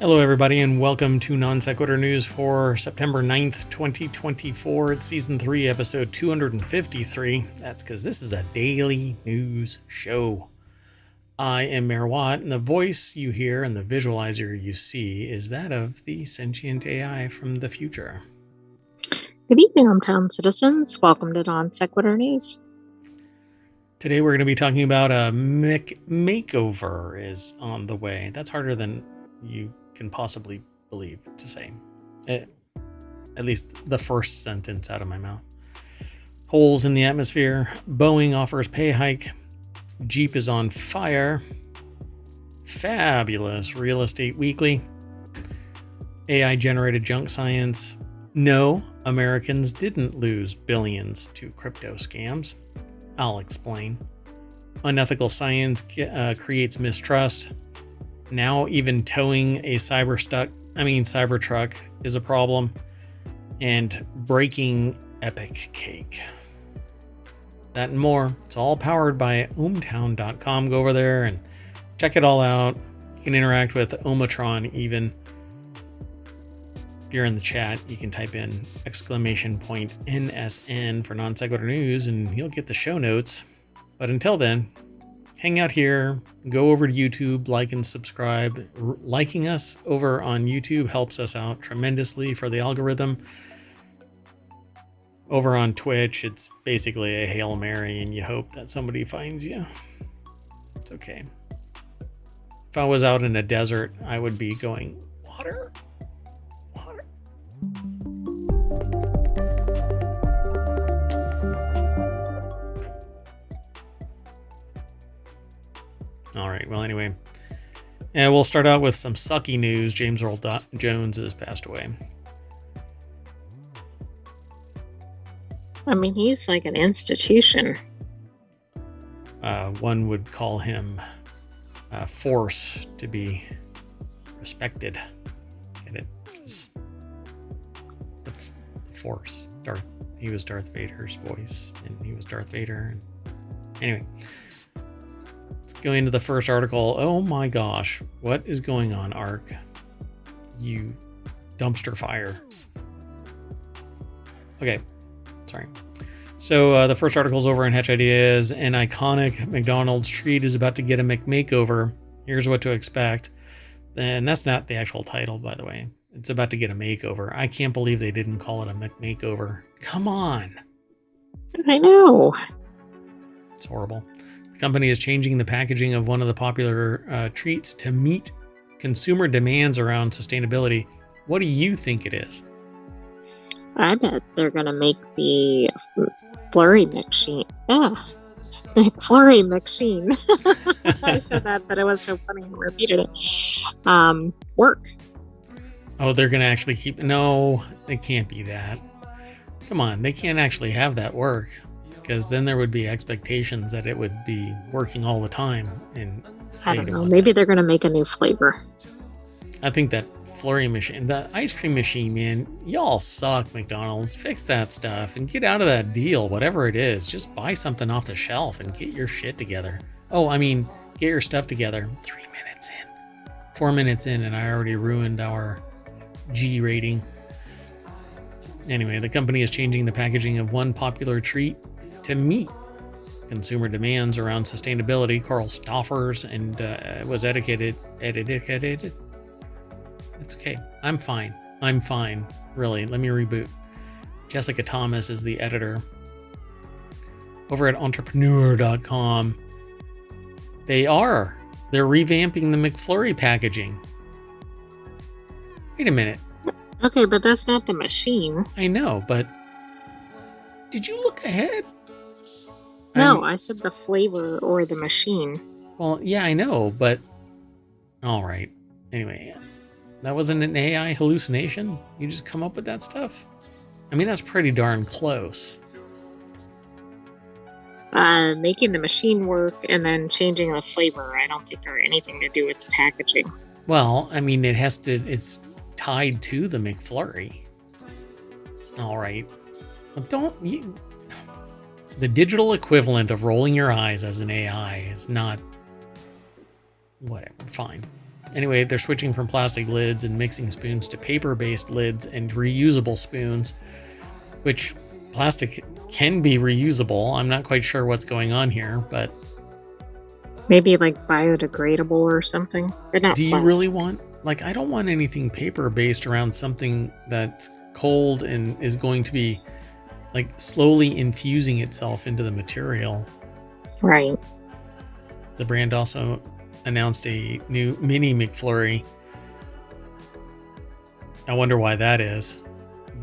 Hello, everybody, and welcome to Non Sequitur News for September 9th, 2024. It's Season 3, Episode 253. That's because this is a daily news show. I am Mayor Watt, and the voice you hear and the visualizer you see is that of the Sentient AI from the future. Good evening, ohmTown citizens. Welcome to Non Sequitur News. Today we're going to be talking about a makeover is on the way. That's harder than you can possibly believe to say. At least the first sentence out of my mouth. Holes in the atmosphere. Boeing offers pay hike. Jeep is on fire. Fabulous Real Estate Weekly. AI generated junk science. No, Americans didn't lose billions to crypto scams. I'll explain. Unethical science creates mistrust. Now even towing a Cybertruck is a problem. And breaking epic cake. That and more. It's all powered by ohmTown.com. Go over there and check it all out. You can interact with ohmTown even. If you're in the chat, you can type in !NSN for Non Sequitur News and you'll get the show notes. But until then, hang out here, go over to YouTube, like and subscribe. Liking us over on YouTube helps us out tremendously for the algorithm. Over on Twitch, it's basically a Hail Mary and you hope that somebody finds you. It's okay. If I was out in a desert, I would be going, water. All right, well, anyway. And we'll start out with some sucky news. James Earl Jones has passed away. I mean, he's like an institution. One would call him a force to be respected. Get it? The force. He was Darth Vader's voice, and he was Darth Vader. Anyway. Go into the first article. Oh my gosh, what is going on, Ark? You dumpster fire. Okay, sorry. So the first article is over on Hatch Ideas. An iconic McDonald's treat is about to get a McMakeover. Here's what to expect. And that's not the actual title, by the way. It's about to get a makeover. I can't believe they didn't call it a McMakeover. Come on. I know. It's horrible. The company is changing the packaging of one of the popular treats to meet consumer demands around sustainability. What do you think it is? I bet they're going to make the Flurry McSheen. McFlurry McSheen. I said that, but it was so funny. I repeated it. Work. Oh, they're going to actually keep... No, it can't be that. Come on, they can't actually have that work. Because then there would be expectations that it would be working all the time. And I don't know. Maybe they're going to make a new flavor. I think that flurry machine, the ice cream machine, man, y'all suck, McDonald's. Fix that stuff and get out of that deal, whatever it is. Just buy something off the shelf and get your shit together. Oh, I mean, get your stuff together. 3 minutes in. 4 minutes in, and I already ruined our G rating. Anyway, the company is changing the packaging of one popular treat to meet consumer demands around sustainability. Carl Stoffers and was edited. It's okay. I'm fine. Really, let me reboot. Jessica Thomas is the editor. Over at entrepreneur.com, they're revamping the McFlurry packaging. Wait a minute. Okay, but that's not the machine. I know, but did you look ahead? No, I said the flavor or the machine. Well, yeah, I know, but... All right. Anyway, that wasn't an AI hallucination? You just come up with that stuff? I mean, that's pretty darn close. Making the machine work and then changing the flavor, I don't think are anything to do with the packaging. Well, I mean, it's tied to the McFlurry. All right. The digital equivalent of rolling your eyes as an AI is not... Whatever, fine. Anyway, they're switching from plastic lids and mixing spoons to paper-based lids and reusable spoons, which plastic can be reusable. I'm not quite sure what's going on here, but Maybe like biodegradable or something. But not do you plastic. really want, like, I don't want anything paper-based around something that's cold and is going to be like slowly infusing itself into the material. Right. The brand also announced a new mini McFlurry. I wonder why that is.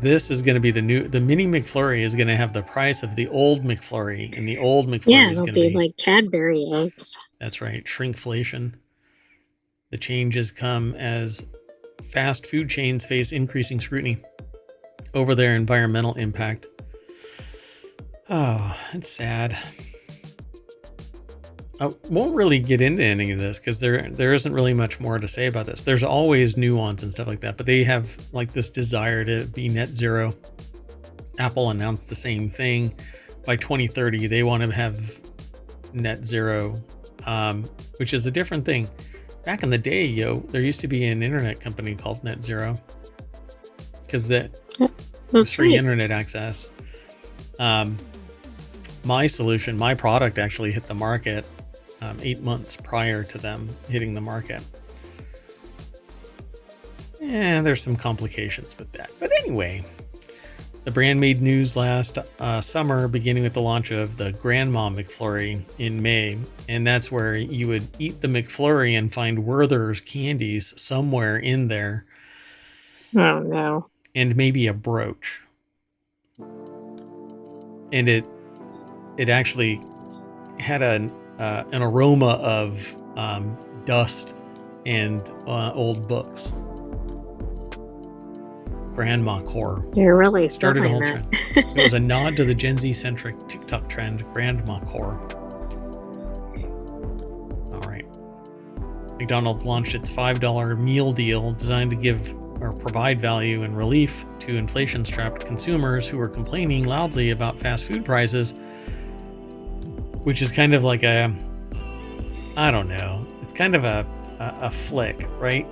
This is going to be the mini McFlurry is going to have the price of the old McFlurry, and the old McFlurry is It'll going to be be like Cadbury eggs. That's right, shrinkflation. The changes come as fast food chains face increasing scrutiny over their environmental impact. Oh, it's sad. I won't really get into any of this because there isn't really much more to say about this. There's always nuance and stuff like that, but they have like this desire to be net zero. Apple announced the same thing. By 2030, they want to have net zero, which is a different thing. Back in the day, there used to be an internet company called Net Zero because that was free internet access. My solution, my product actually hit the market 8 months prior to them hitting the market. There's some complications with that. But anyway, the brand made news last summer, beginning with the launch of the Grandma McFlurry in May. And that's where you would eat the McFlurry and find Werther's candies somewhere in there. Oh, no. And maybe a brooch. And it actually had an aroma of dust and old books. Grandma core. You're really started a whole that. trend. It was a nod to the Gen Z centric TikTok trend, Grandma core. All right. McDonald's launched its $5 meal deal designed to give or provide value and relief to inflation-strapped consumers who were complaining loudly about fast food prices, which is kind of like I don't know. It's kind of a flick, right?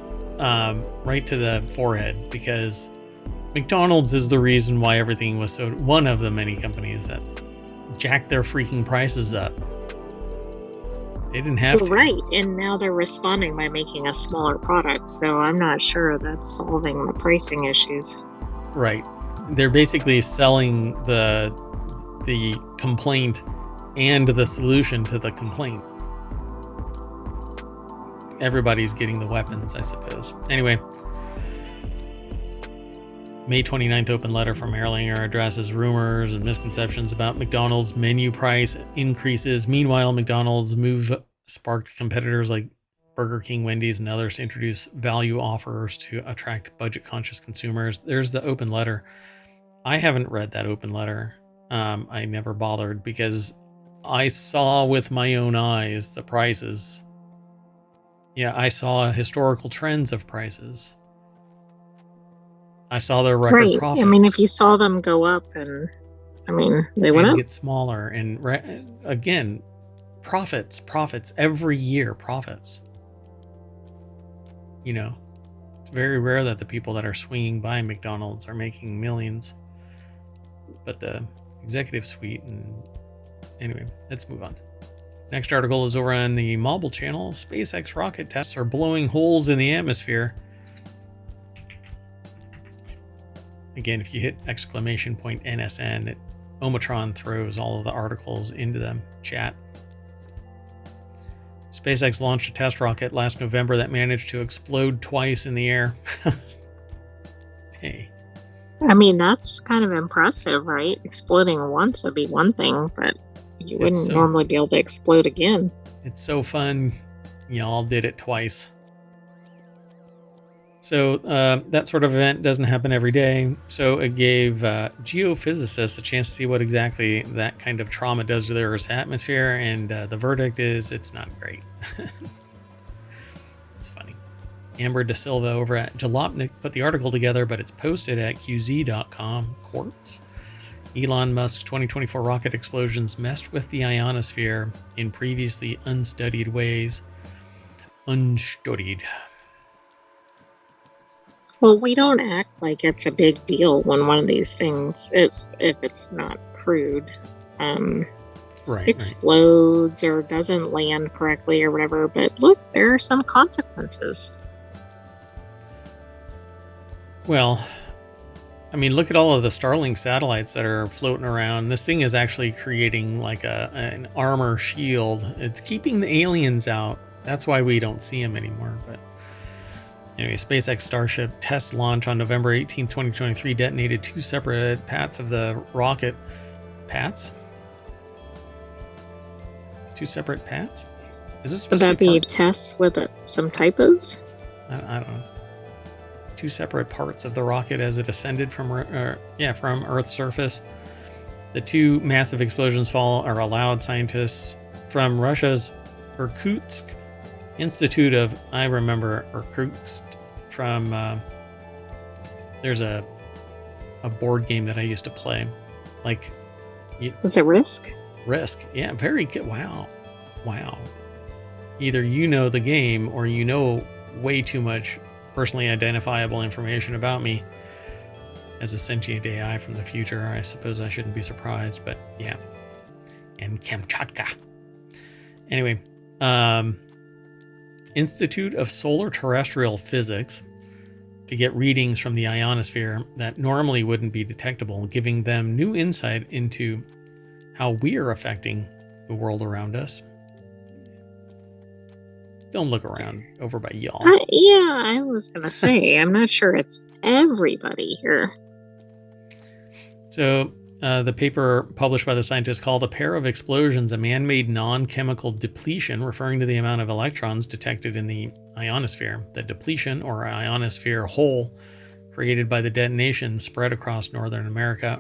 Right to the forehead, because McDonald's is the reason why everything was so, one of the many companies that jacked their freaking prices up. They didn't have to. Right, and now they're responding by making a smaller product, so I'm not sure that's solving the pricing issues. Right. They're basically selling the complaint and the solution to the complaint. Everybody's getting the weapons, I suppose. Anyway, May 29th open letter from Erlanger addresses rumors and misconceptions about McDonald's menu price increases. Meanwhile, McDonald's move sparked competitors like Burger King, Wendy's, and others to introduce value offers to attract budget-conscious consumers. There's the open letter. I haven't read that open letter. I never bothered because I saw with my own eyes the prices. Yeah, I saw historical trends of prices. I saw their record profits. I mean, if you saw them go up and, they went up. Get smaller. And again, profits, every year, profits. You know, it's very rare that the people that are swinging by McDonald's are making millions. But the executive suite anyway, let's move on. Next article is over on the Mobile channel. SpaceX rocket tests are blowing holes in the atmosphere. Again, if you hit !NSN, ohmTown throws all of the articles into the chat. SpaceX launched a test rocket last November that managed to explode twice in the air. Hey. That's kind of impressive, right? Exploding once would be one thing, but you wouldn't normally be able to explode again. It's so fun. Y'all did it twice. So that sort of event doesn't happen every day. So it gave geophysicists a chance to see what exactly that kind of trauma does to the Earth's atmosphere. And the verdict is it's not great. It's funny. Amber De Silva over at Jalopnik put the article together, but it's posted at qz.com. Quartz. Elon Musk's 2024 rocket explosions messed with the ionosphere in previously unstudied ways. Unstudied. Well, we don't act like it's a big deal when one of these things, if it's not crewed, explodes or doesn't land correctly or whatever. But look, there are some consequences. Well, I mean, look at all of the Starlink satellites that are floating around. This thing is actually creating like an armor shield. It's keeping the aliens out. That's why we don't see them anymore. But anyway, SpaceX Starship test launch on November 18, 2023 detonated 2 separate pats of the rocket. Pats? 2 separate pats? Is this supposed Would that to be tests with some typos? I don't know. 2 separate parts of the rocket as it ascended from Earth's surface. The 2 massive explosions allowed scientists from Russia's Irkutsk Institute of, I remember Irkutsk from, there's a board game that I used to play. Was it Risk? Risk. Yeah, very good. Wow. Either you know the game or you know way too much personally identifiable information about me as a sentient AI from the future. I suppose I shouldn't be surprised, but yeah. And Kamchatka. Anyway, Institute of Solar Terrestrial Physics to get readings from the ionosphere that normally wouldn't be detectable, giving them new insight into how we're affecting the world around us. Don't look around over by y'all. Yeah, I was going to say, I'm not sure it's everybody here. So the paper published by the scientists called a pair of explosions a man-made non-chemical depletion, referring to the amount of electrons detected in the ionosphere. The depletion, or ionosphere hole, created by the detonation spread across North America,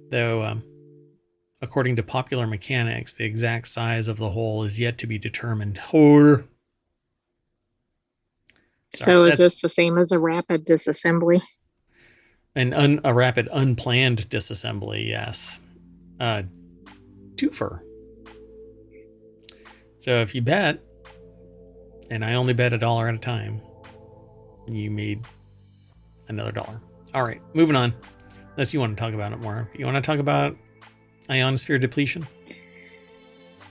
though according to popular mechanics, the exact size of the hole is yet to be determined. So is this the same as a rapid disassembly? A rapid unplanned disassembly, yes. Twofer. So if you bet, and I only bet $1 at a time, you made another $1. All right, moving on. Unless you want to talk about it more. You want to talk about ionosphere depletion?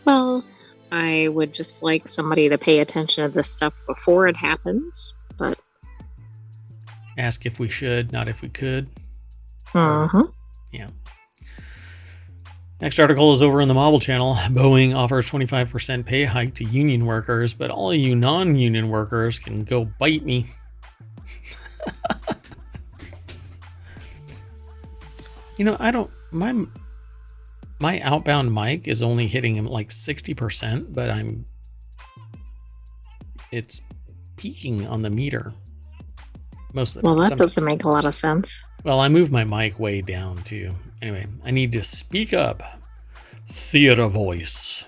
Well, I would just like somebody to pay attention to this stuff before it happens, but ask if we should, not if we could. Yeah. Next article is over in the Mobile Channel. Boeing offers 25% pay hike to union workers, but all of you non-union workers can go bite me. My outbound mic is only hitting him like 60%, but it's peaking on the meter most of the time. Well, that doesn't make a lot of sense. Well, I moved my mic way down too. Anyway, I need to speak up. Theater voice.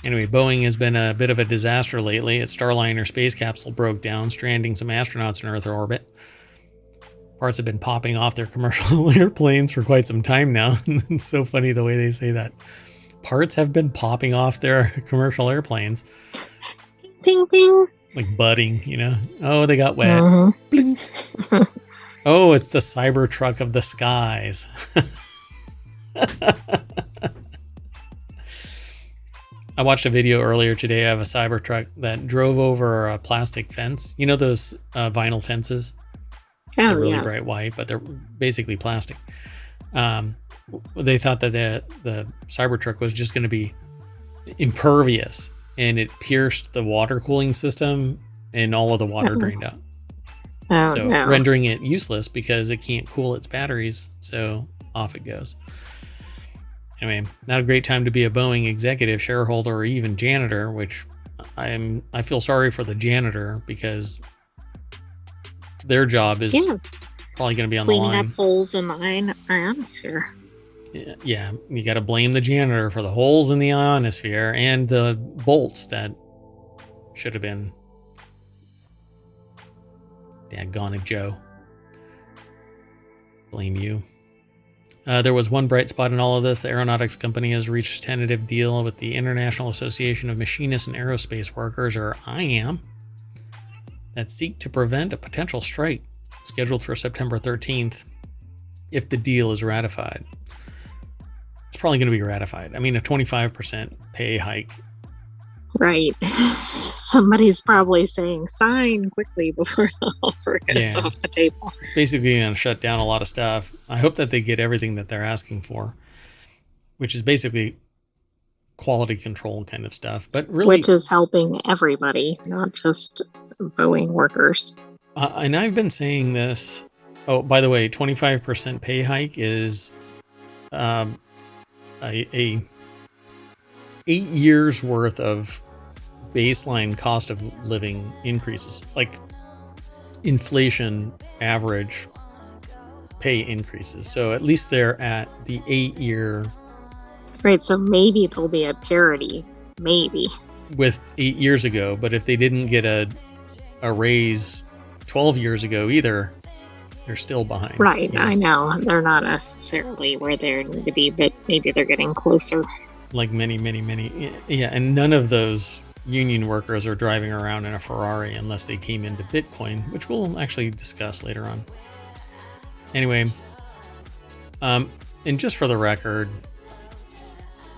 Anyway, Boeing has been a bit of a disaster lately. Its Starliner space capsule broke down, stranding some astronauts in Earth orbit. Parts have been popping off their commercial airplanes for quite some time now. It's so funny the way they say that. Parts have been popping off their commercial airplanes. Ping, ping. Like budding, Oh, they got wet. Bling. Oh, it's the Cybertruck of the skies. I watched a video earlier today of a Cybertruck that drove over a plastic fence. You know those vinyl fences? They're really bright white, but they're basically plastic. They thought that the Cybertruck was just going to be impervious, and it pierced the water cooling system, and all of the water drained out. Rendering it useless because it can't cool its batteries, so off it goes. Anyway, not a great time to be a Boeing executive, shareholder, or even janitor, which I feel sorry for the janitor because their job is probably going to be on the line. Cleaning up holes in the ionosphere. Yeah, you got to blame the janitor for the holes in the ionosphere and the bolts that should have been Daggone Joe. Blame you. There was one bright spot in all of this. The aeronautics company has reached a tentative deal with the International Association of Machinists and Aerospace Workers, or IAM, that seek to prevent a potential strike scheduled for September 13th if the deal is ratified. It's probably going to be ratified. I mean, a 25% pay hike. Right. Somebody's probably saying sign quickly before the offer goes off the table. It's basically going to shut down a lot of stuff. I hope that they get everything that they're asking for, which is basically quality control kind of stuff. But really, which is helping everybody, not just Boeing workers. And I've been saying this. Oh, by the way, 25% pay hike is a 8 years worth of baseline cost of living increases, like inflation average pay increases. So at least they're at the 8-year. Right. So maybe there'll be a parity, maybe, with 8 years ago. But if they didn't get a raise 12 years ago either, they're still behind. Right. Yeah. I know they're not necessarily where they need to be, but maybe they're getting closer. Like many. Yeah. And none of those union workers are driving around in a Ferrari unless they came into Bitcoin, which we'll actually discuss later on. Anyway, and just for the record,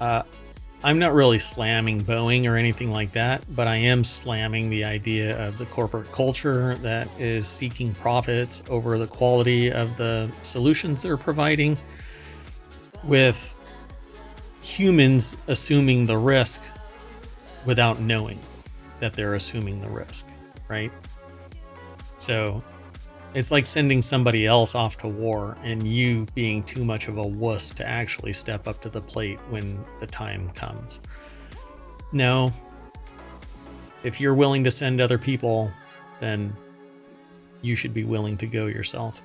I'm not really slamming Boeing or anything like that, but I am slamming the idea of the corporate culture that is seeking profits over the quality of the solutions they're providing, with humans assuming the risk without knowing that they're assuming the risk, right? So it's like sending somebody else off to war and you being too much of a wuss to actually step up to the plate when the time comes. No, if you're willing to send other people, then you should be willing to go yourself.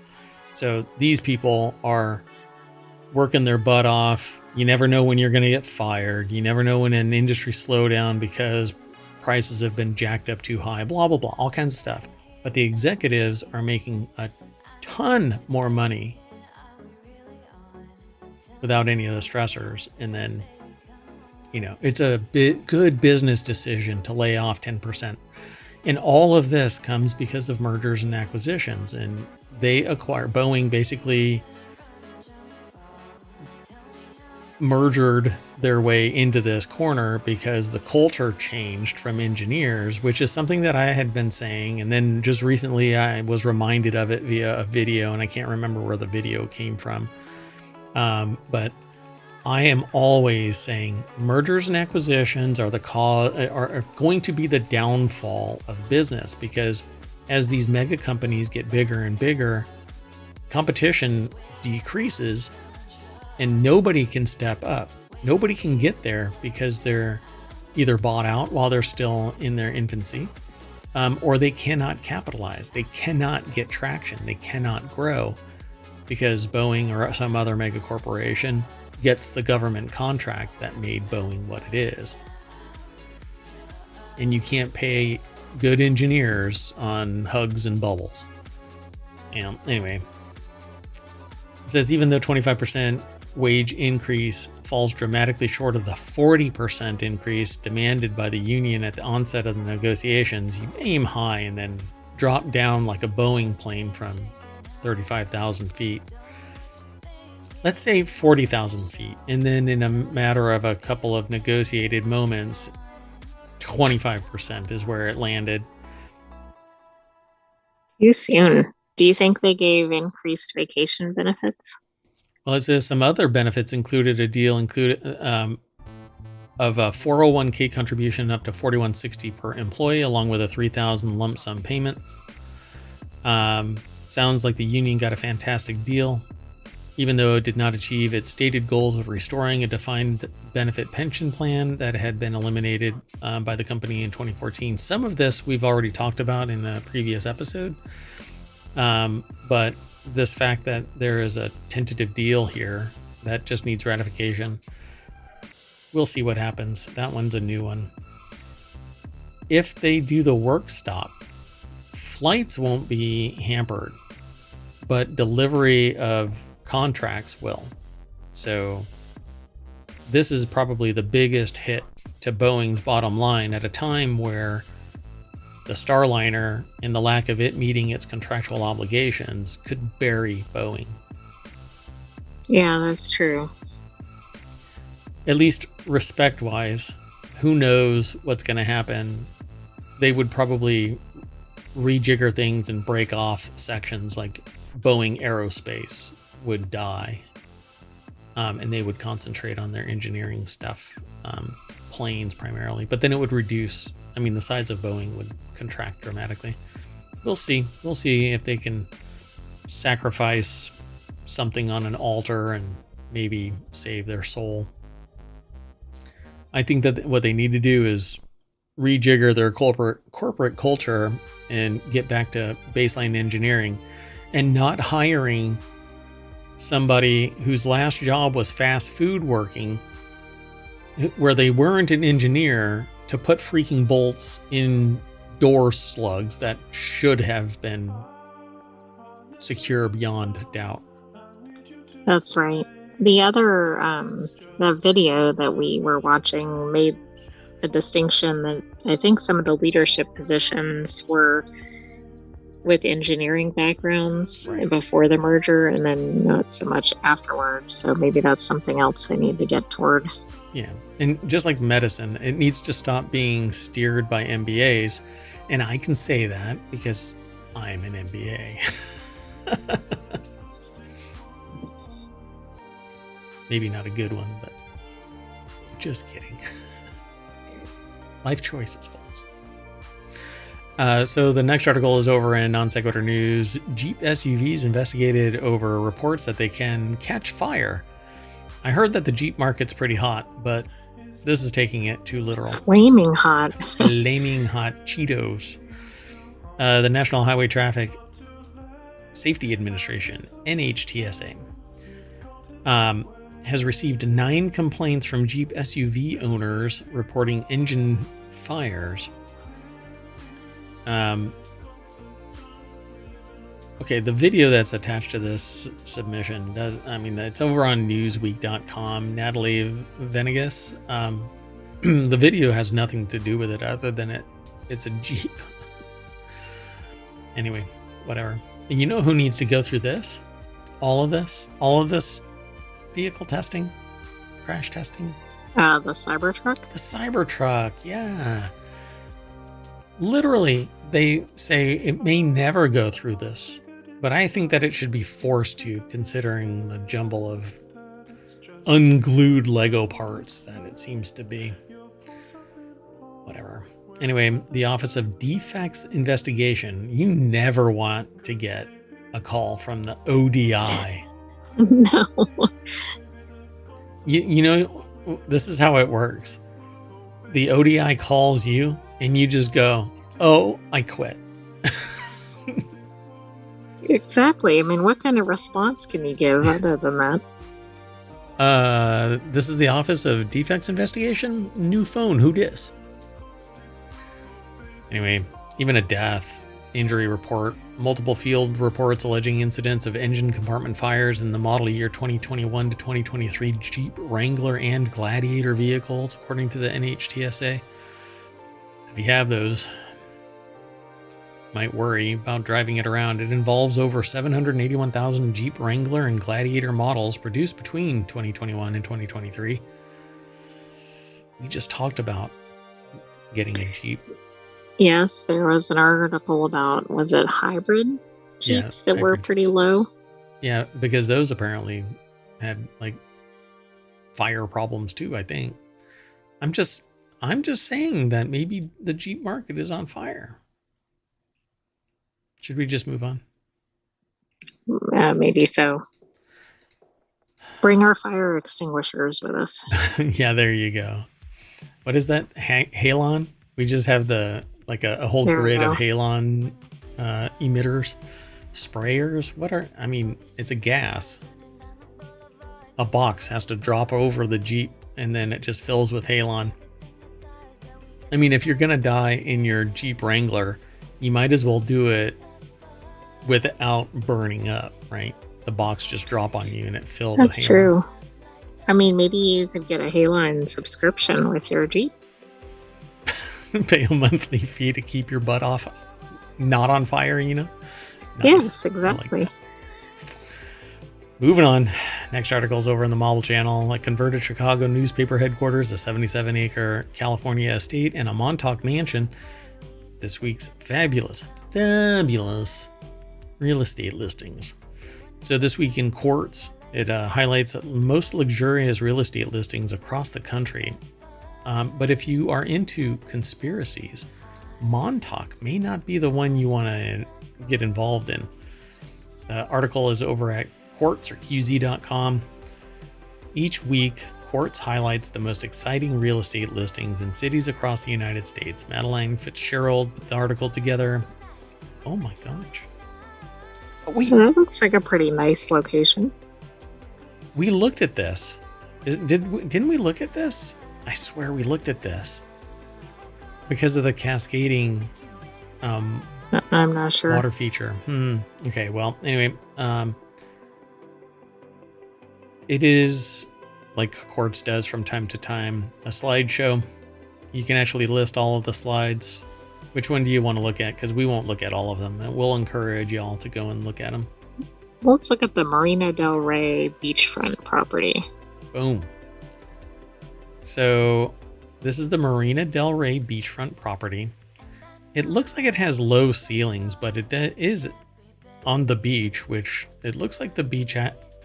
So these people are working their butt off. You never know when you're going to get fired. You never know when an industry slowdown because prices have been jacked up too high, blah, blah, blah, all kinds of stuff. But the executives are making a ton more money without any of the stressors. And then, it's a good business decision to lay off 10%. And all of this comes because of mergers and acquisitions. And Boeing basically merged their way into this corner because the culture changed from engineers, which is something that I had been saying. And then just recently I was reminded of it via a video, and I can't remember where the video came from. But I am always saying mergers and acquisitions are are going to be the downfall of business, because as these mega companies get bigger and bigger, competition decreases and nobody can step up. Nobody can get there because they're either bought out while they're still in their infancy, or they cannot capitalize. They cannot get traction. They cannot grow because Boeing or some other mega corporation gets the government contract that made Boeing what it is. And you can't pay good engineers on hugs and bubbles. Anyway, it says even though 25% wage increase falls dramatically short of the 40% increase demanded by the union at the onset of the negotiations, you aim high and then drop down like a Boeing plane from 35,000 feet. Let's say 40,000 feet. And then in a matter of a couple of negotiated moments, 25% is where it landed. Too soon. Do you think they gave increased vacation benefits? Well, it says some other benefits included a deal of a 401k contribution up to $41.60 per employee, along with a $3,000 lump sum payment. Sounds like the union got a fantastic deal, even though it did not achieve its stated goals of restoring a defined benefit pension plan that had been eliminated by the company in 2014. Some of this we've already talked about in a previous episode, but this fact that there is a tentative deal here that just needs ratification, we'll see what happens. That one's a new one. If they do the work stop, flights won't be hampered, but delivery of contracts will. So this is probably the biggest hit to Boeing's bottom line at a time where the Starliner and the lack of it meeting its contractual obligations could bury Boeing. Yeah, that's true. At least respect-wise, who knows what's going to happen. They would probably rejigger things and break off sections, like Boeing Aerospace would die. And they would concentrate on their engineering stuff, planes primarily. But then it would reduce. I mean, the size of Boeing would contract dramatically. We'll see. We'll see if they can sacrifice something on an altar and maybe save their soul. I think that what they need to do is rejigger their corporate culture and get back to baseline engineering and not hiring somebody whose last job was fast food working, where they weren't an engineer, to put freaking bolts in door slugs that should have been secure beyond doubt. That's right. The other, the video that we were watching made a distinction that I think some of the leadership positions were with engineering backgrounds before the merger, and then not so much afterwards. So maybe that's something else they need to get toward. Yeah. And just like medicine, it needs to stop being steered by MBAs. And I can say that because I'm an MBA. Maybe not a good one, but just kidding. Life choices, folks. So the next article is over in Non Sequitur News. Jeep SUVs investigated over reports that they can catch fire. I heard that the Jeep market's pretty hot, but this is taking it too literal. Flaming hot. Flaming hot Cheetos. The National Highway Traffic Safety Administration, NHTSA, has received 9 complaints from Jeep SUV owners reporting engine fires. Okay, the video that's attached to this submission it's over on newsweek.com. Natalie Venegas. The video has nothing to do with it other than it's a Jeep. Anyway, whatever. You know who needs to go through this? All of this vehicle testing, crash testing. The Cybertruck? The Cybertruck, yeah. Literally, they say it may never go through this, but I think that it should be forced to, considering the jumble of unglued Lego parts that it seems to be. Whatever. Anyway, the Office of Defects Investigation. You never want to get a call from the ODI. No. You know, this is how it works. The ODI calls you and you just go, "Oh, I quit." Exactly. I mean, what kind of response can you give other than that? This is the Office of Defects Investigation. New phone. Who dis? Anyway, even a death, injury report, multiple field reports alleging incidents of engine compartment fires in the model year 2021 to 2023 Jeep Wrangler and Gladiator vehicles, according to the NHTSA. If you have those, might worry about driving it around. It involves over 781,000 Jeep Wrangler and Gladiator models produced between 2021 and 2023. We just talked about getting a Jeep. Yes, there was an article about, was it hybrid Jeeps that were pretty low? Yeah, because those apparently had like fire problems too, I think. I'm just saying that maybe the Jeep market is on fire. Should we just move on? Maybe so. Bring our fire extinguishers with us. Yeah, there you go. What is that? Halon? We just have a whole grid of halon emitters, sprayers. It's a gas. A box has to drop over the Jeep and then it just fills with halon. I mean, if you're going to die in your Jeep Wrangler, you might as well do it without burning up, right? The box just drop on you and it filled with halon. That's true. I mean, maybe you could get a halon subscription with your Jeep. Pay a monthly fee to keep your butt off, not on fire, Nice. Yes, exactly. Like moving on. Next article is over in the Model Channel. A converted Chicago newspaper headquarters, a 77-acre California estate, and a Montauk mansion. This week's fabulous real estate listings. So this week in Quartz, it highlights most luxurious real estate listings across the country. But if you are into conspiracies, Montauk may not be the one you want to get involved in. The article is over at Quartz or QZ.com. Each week, Quartz highlights the most exciting real estate listings in cities across the United States. Madeline Fitzgerald put the article together. Oh my gosh. That looks like a pretty nice location. We looked at this. Didn't we look at this? I swear we looked at this. Because of the cascading I'm not sure. water feature. Okay, well, anyway, it is, like Quartz does from time to time, a slideshow. You can actually list all of the slides. Which one do you want to look at? Because we won't look at all of them. And we'll encourage y'all to go and look at them. Let's look at the Marina Del Rey beachfront property. Boom. So this is the Marina Del Rey beachfront property. It looks like it has low ceilings, but it is on the beach, which it looks like the beach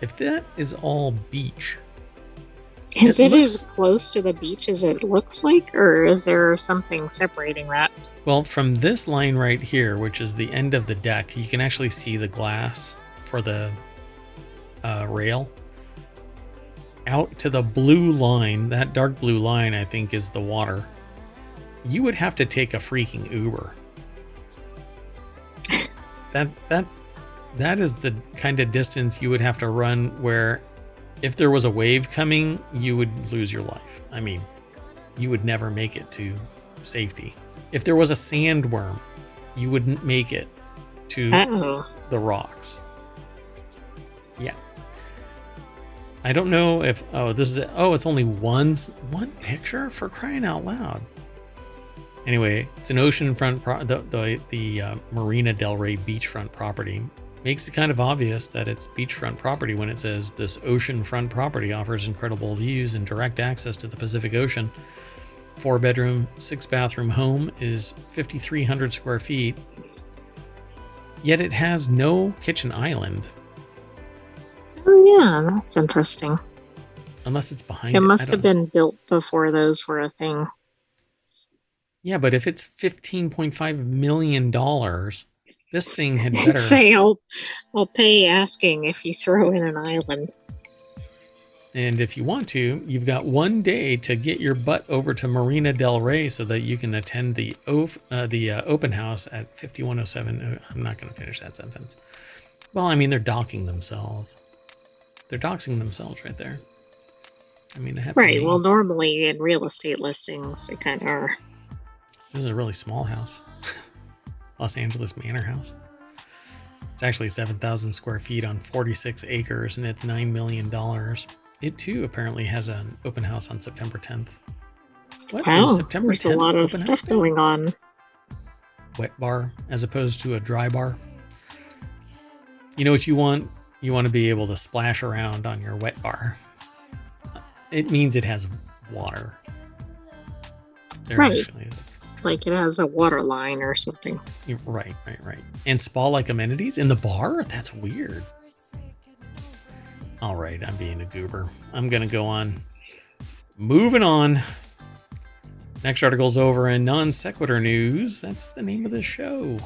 if that is all beach. Is it as close to the beach as it looks like, or is there something separating that? Well, from this line right here, which is the end of the deck, you can actually see the glass for the rail. Out to the blue line, that dark blue line, I think, is the water. You would have to take a freaking Uber. That is the kind of distance you would have to run where if there was a wave coming, you would lose your life. I mean, you would never make it to safety. If there was a sandworm, you wouldn't make it to the rocks. Yeah. I don't know if it's only one picture, for crying out loud. Anyway, it's an oceanfront the Marina Del Rey beachfront property. Makes it kind of obvious that it's beachfront property when it says this oceanfront property offers incredible views and direct access to the Pacific Ocean. 4-bedroom, 6-bathroom home is 5,300 square feet. Yet it has no kitchen island. Oh yeah, that's interesting. Unless it's behind it. It must have been built before those were a thing. Yeah, but if it's $15.5 million, this thing had better... Say, I'll pay asking if you throw in an island. And if you want to, you've got one day to get your butt over to Marina Del Rey so that you can attend the open house at 5107. I'm not going to finish that sentence. Well, I mean, they're docking themselves. They're doxing themselves right there. I mean, they have right. Well, normally in real estate listings, they kind of are. This is a really small house. Los Angeles Manor House. It's actually 7,000 square feet on 46 acres, and it's $9 million. It too apparently has an open house on September 10th. What is September 10th? There's a lot of stuff going on. Wet bar as opposed to a dry bar. You know what you want? You want to be able to splash around on your wet it means it has water. Right. Like it has a water line or something. Right. And spa-like amenities in the bar? That's weird. All right, I'm being a goober. I'm going to go on. Moving on. Next article's over in Non Sequitur News. That's the name of the show.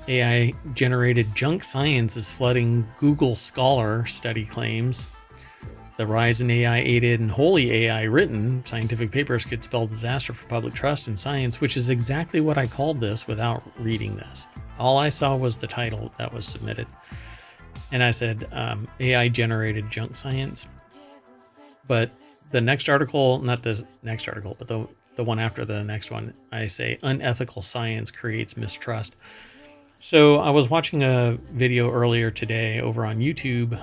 AI-generated junk science is flooding Google Scholar, study claims. The rise in AI-aided and wholly AI-written scientific papers could spell disaster for public trust in science, which is exactly what I called this without reading this. All I saw was the title that was submitted. And I said, AI-generated junk science. But the next article, not this next article, but the one after the next one, I say, unethical science creates mistrust. So I was watching a video earlier today over on YouTube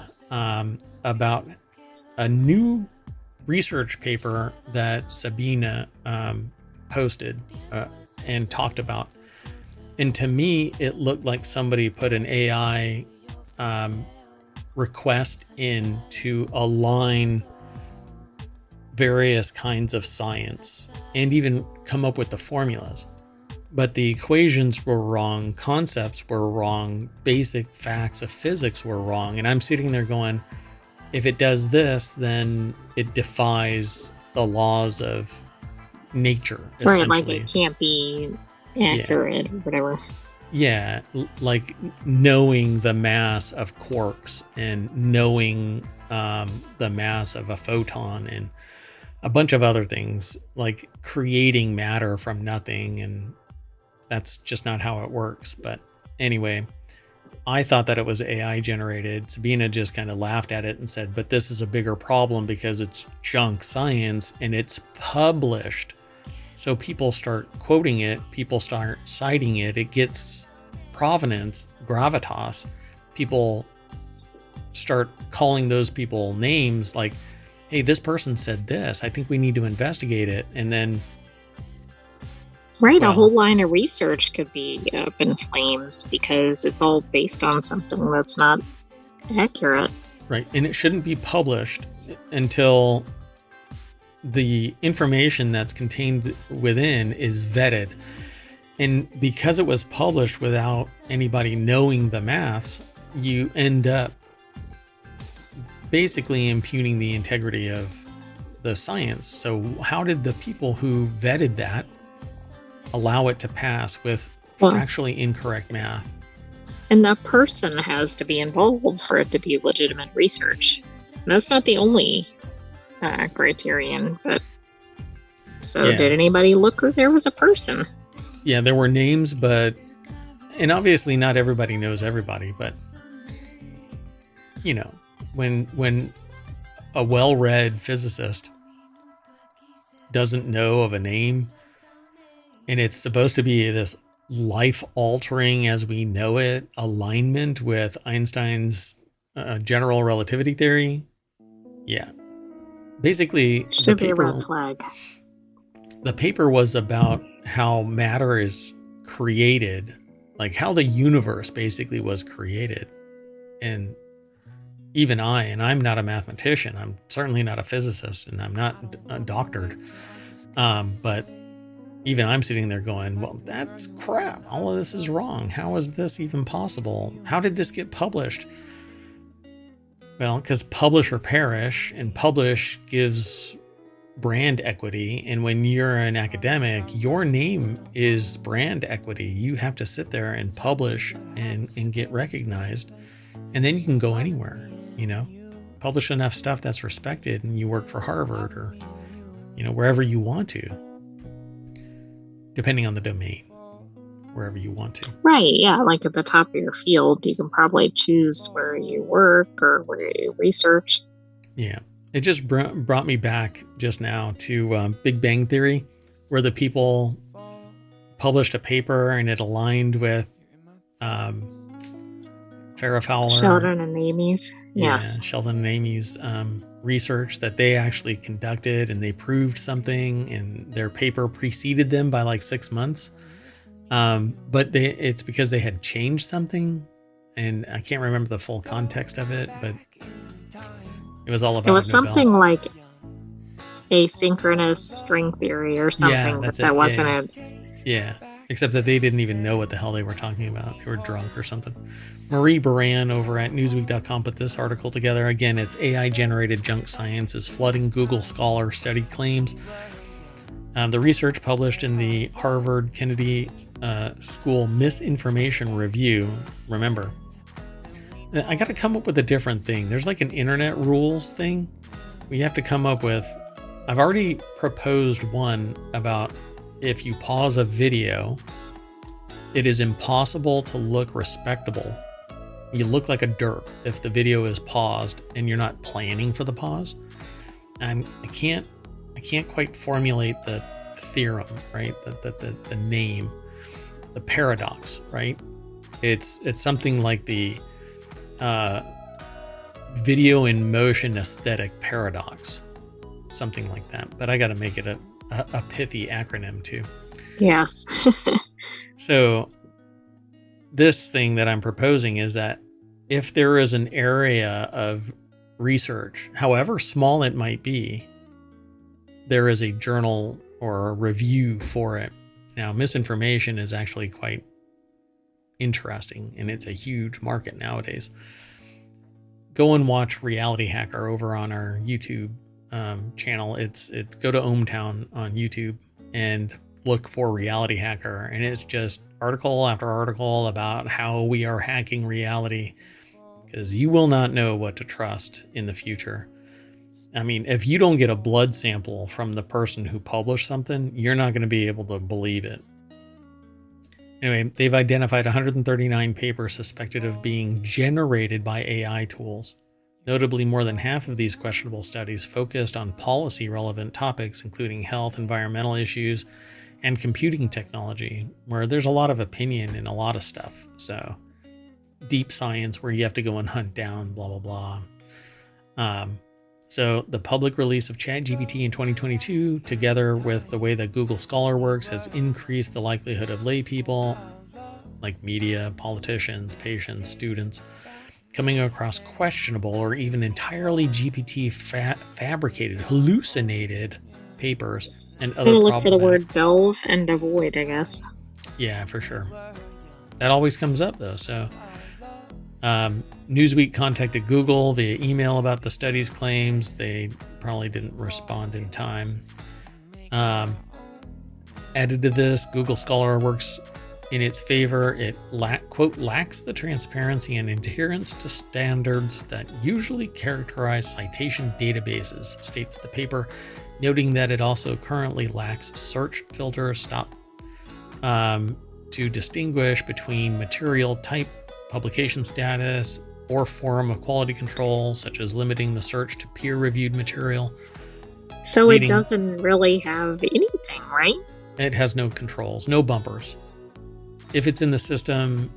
about a new research paper that Sabina posted and talked about. And to me, it looked like somebody put an AI request in to align various kinds of science and even come up with the formulas. But the equations were wrong, concepts were wrong, basic facts of physics were wrong. And I'm sitting there going, if it does this, then it defies the laws of nature, right, like it can't be accurate or whatever. Yeah, like knowing the mass of quarks and knowing the mass of a photon and a bunch of other things, like creating matter from nothing, and that's just not how it works. But anyway, I thought that it was AI generated. Sabina just kind of laughed at it and said, but this is a bigger problem because it's junk science and it's published. So people start quoting it, people start citing it, it gets provenance, gravitas. People start calling those people names like, hey, this person said this, I think we need to investigate it. And then a whole line of research could be up in flames because it's all based on something that's not accurate. Right, and it shouldn't be published until the information that's contained within is vetted. And because it was published without anybody knowing the maths, you end up basically impugning the integrity of the science. So how did the people who vetted that allow it to pass with factually incorrect math? And that person has to be involved for it to be legitimate research. And that's not the only criterion, but did anybody look or there was a person? Yeah, there were names, and obviously not everybody knows everybody, but you know, when a well-read physicist doesn't know of a name and it's supposed to be this life-altering as we know it alignment with Einstein's general relativity theory, basically should be a red flag. The paper was about how matter is created, like how the universe basically was created. And even I'm not a mathematician, I'm certainly not a physicist, and I'm not doctored, but even I'm sitting there going, well, that's crap, all of this is wrong, how is this even possible, how did this get published? Well, because publish or perish, and publish gives brand equity. And when you're an academic, your name is brand equity. You have to sit there and publish and get recognized. And then you can go anywhere, you know, publish enough stuff that's respected and you work for Harvard or, you know, wherever you want to, depending on the domain. Wherever you want to. Right, yeah, like at the top of your field, you can probably choose where you work or where you research. Yeah, it just brought me back just now to Big Bang Theory, where the people published a paper and it aligned with Farrah Fowler. Sheldon and Amy's. Yes. Sheldon and Amy's research that they actually conducted, and they proved something, and their paper preceded them by like 6 months. But it's because they had changed something, and I can't remember the full context of it, but it was all about. It was something like asynchronous string theory or something, but that wasn't it. Yeah, except that they didn't even know what the hell they were talking about. They were drunk or something. Marie Baran over at Newsweek.com put this article together. Again, it's AI-generated junk science is flooding Google Scholar study claims. The research published in the Harvard Kennedy School Misinformation Review. Remember, I got to come up with a different thing. There's like an internet rules thing. We have to come up with. I've already proposed one about if you pause a video, it is impossible to look respectable. You look like a derp if the video is paused and you're not planning for the pause. I can't quite formulate the theorem, right? The name, the paradox, right? It's something like the video in motion aesthetic paradox, something like that. But I got to make it a a pithy acronym too. Yes. So this thing that I'm proposing is that if there is an area of research, however small it might be, there is a journal or a review for it. Now, misinformation is actually quite interesting, and it's a huge market nowadays. Go and watch Reality Hacker over on our YouTube channel. Go to ohmTown on YouTube and look for Reality Hacker, and it's just article after article about how we are hacking reality, because you will not know what to trust in the future. I mean, if you don't get a blood sample from the person who published something, you're not going to be able to believe it. Anyway, they've identified 139 papers suspected of being generated by AI tools. Notably, more than half of these questionable studies focused on policy-relevant topics, including health, environmental issues, and computing technology, where there's a lot of opinion in a lot of stuff. So, deep science where you have to go and hunt down, blah, blah, blah. So the public release of ChatGPT in 2022, together with the way that Google Scholar works, has increased the likelihood of lay people, like media, politicians, patients, students, coming across questionable or even entirely GPT fabricated, hallucinated papers and other I'm gonna look for the problematic. word delve and avoid, I guess. Yeah, for sure. That always comes up though. So Newsweek contacted Google via email about the study's claims. They probably didn't respond in time. Added to this, Google Scholar works in its favor. It, quote, lacks the transparency and adherence to standards that usually characterize citation databases, states the paper, noting that it also currently lacks search filters to distinguish between material type, publication status, or form of quality control, such as limiting the search to peer-reviewed material. So it doesn't really have anything, right? It has no controls, no bumpers. If it's in the system,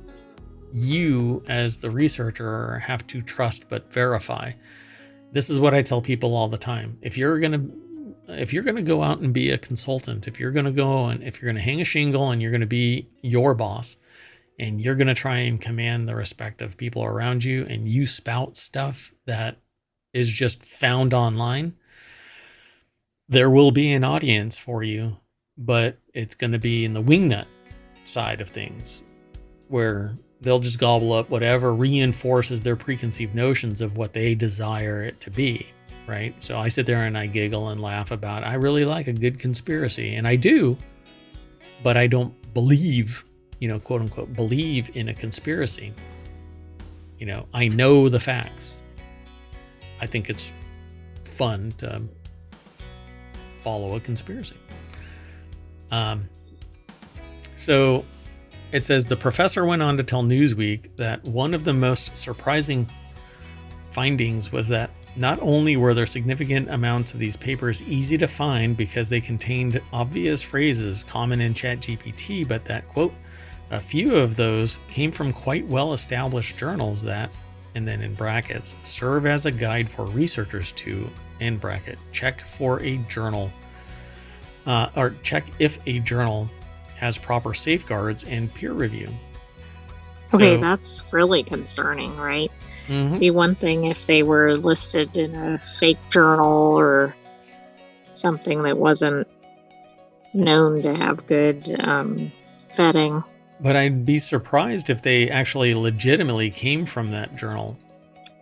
you, as the researcher, have to trust but verify. This is what I tell people all the time. If you're gonna go out and be a consultant, if you're gonna hang a shingle and you're gonna be your boss, and you're going to try and command the respect of people around you, and you spout stuff that is just found online, there will be an audience for you, but it's going to be in the wingnut side of things, where they'll just gobble up whatever reinforces their preconceived notions of what they desire it to be, right? So I sit there and I giggle and laugh about, I really like a good conspiracy, and I do, but I don't believe, quote unquote, believe in a conspiracy. I know the facts. I think it's fun to follow a conspiracy. So it says the professor went on to tell Newsweek that one of the most surprising findings was that not only were there significant amounts of these papers easy to find because they contained obvious phrases common in ChatGPT, but that, quote, a few of those came from quite well-established journals that, and then in brackets, serve as a guide for researchers to, in bracket, check for a journal, or check if a journal has proper safeguards and peer review. Okay, that's really concerning, right? Mm-hmm. It'd be one thing if they were listed in a fake journal or something that wasn't known to have good vetting. But I'd be surprised if they actually legitimately came from that journal.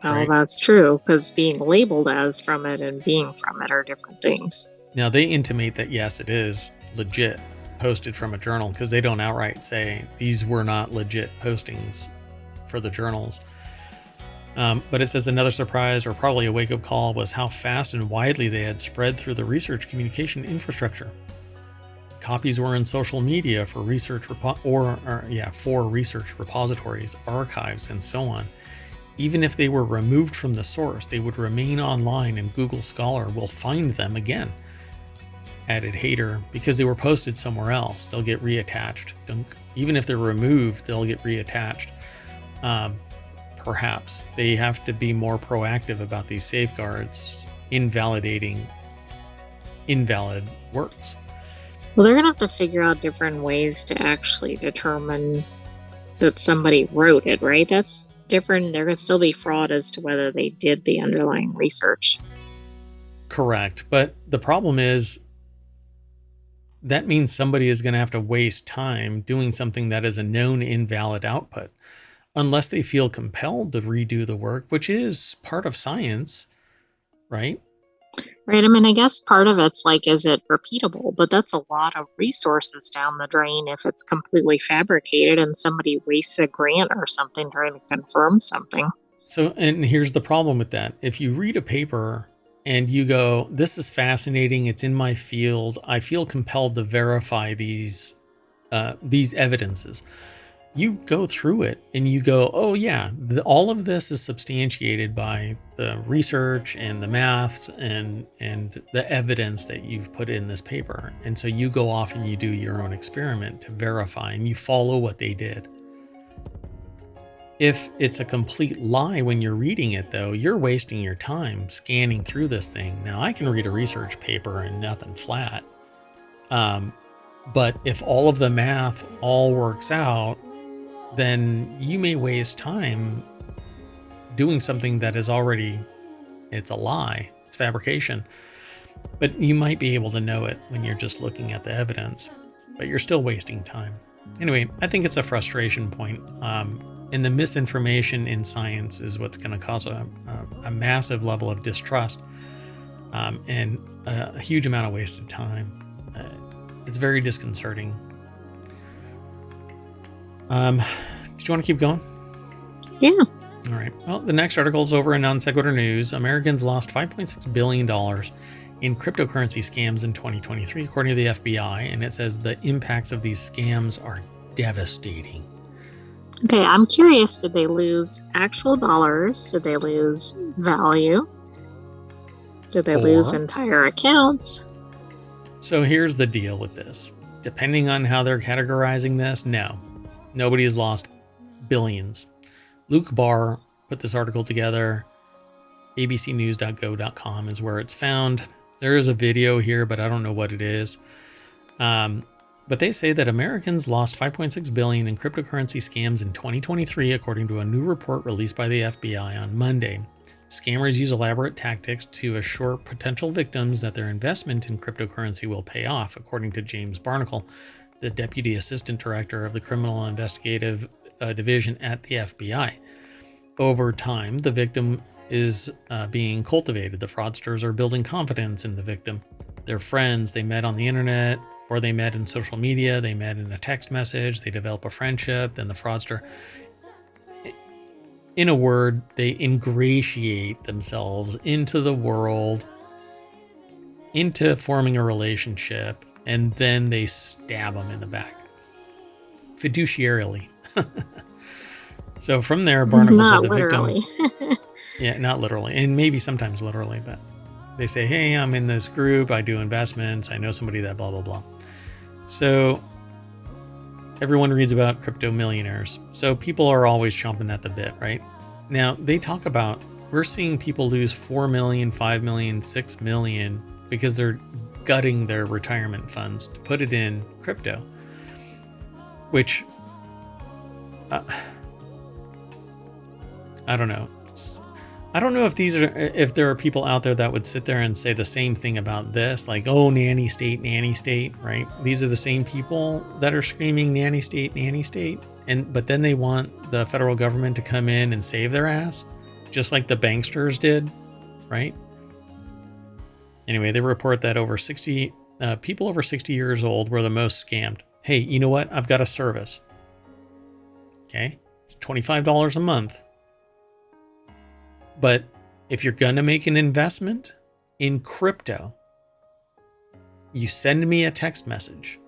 Well, right? That's true, because being labeled as from it and being from it are different things. Now, they intimate that, yes, it is legit posted from a journal, because they don't outright say these were not legit postings for the journals. But it says another surprise, or probably a wake-up call, was how fast and widely they had spread through the research communication infrastructure. Copies were in social media for research for research repositories, archives, and so on. Even if they were removed from the source, they would remain online, and Google Scholar will find them again. Added Hater, because they were posted somewhere else, they'll get reattached. Even if they're removed, they'll get reattached. Perhaps they have to be more proactive about these safeguards invalidating invalid works. Well, they're going to have to figure out different ways to actually determine that somebody wrote it, right? That's different. There could still be fraud as to whether they did the underlying research. Correct. But the problem is that means somebody is going to have to waste time doing something that is a known invalid output, unless they feel compelled to redo the work, which is part of science, right? Right. I mean, I guess part of it's like, is it repeatable? But that's a lot of resources down the drain if it's completely fabricated and somebody wastes a grant or something trying to confirm something. So, and here's the problem with that. If you read a paper and you go, this is fascinating, it's in my field, I feel compelled to verify these evidences. You go through it and you go, oh yeah, all of this is substantiated by the research and the math and the evidence that you've put in this paper. And so you go off and you do your own experiment to verify and you follow what they did. If it's a complete lie when you're reading it, though, you're wasting your time scanning through this thing. Now, I can read a research paper and nothing flat. But if all of the math all works out, then you may waste time doing something that is already, it's a lie, it's fabrication. But you might be able to know it when you're just looking at the evidence, but you're still wasting time. Anyway, I think it's a frustration point. And the misinformation in science is what's going to cause a massive level of distrust and a huge amount of wasted time. It's very disconcerting. Did you want to keep going? Yeah. All right. Well, the next article is over in Non-Sequitur News. Americans lost $5.6 billion in cryptocurrency scams in 2023, according to the FBI. And it says the impacts of these scams are devastating. Okay, I'm curious, did they lose actual dollars? Did they lose value? Did they lose entire accounts? So here's the deal with this. Depending on how they're categorizing this, no. Nobody has lost billions. Luke Barr put this article together. abcnews.go.com is where it's found. There is a video here, but I don't know what it is. But they say that Americans lost $5.6 billion in cryptocurrency scams in 2023, according to a new report released by the FBI on Monday. Scammers use elaborate tactics to assure potential victims that their investment in cryptocurrency will pay off, according to James Barnacle, the Deputy Assistant Director of the Criminal Investigative Division at the FBI. Over time, the victim is being cultivated. The fraudsters are building confidence in the victim. They're friends they met on the internet, or they met in social media, they met in a text message, they develop a friendship, then the fraudster, in a word, they ingratiate themselves into the world, into forming a relationship, and then they stab them in the back. Fiduciarily. So from there, Barnacle said the literally. victim... Yeah, not literally, and maybe sometimes literally, but they say, hey, I'm in this group, I do investments, I know somebody that blah, blah, blah. So everyone reads about crypto millionaires. So people are always chomping at the bit, right? Now they talk about, we're seeing people lose 4 million, 5 million, 6 million because they're gutting their retirement funds to put it in crypto, which I don't know. I don't know if there are people out there that would sit there and say the same thing about this, like, oh, nanny state, right? These are the same people that are screaming nanny state, but then they want the federal government to come in and save their ass, just like the banksters did, right? Anyway, they report that people over 60 years old were the most scammed. Hey, you know what? I've got a service. Okay, it's $25 a month. But if you're going to make an investment in crypto, you send me a text message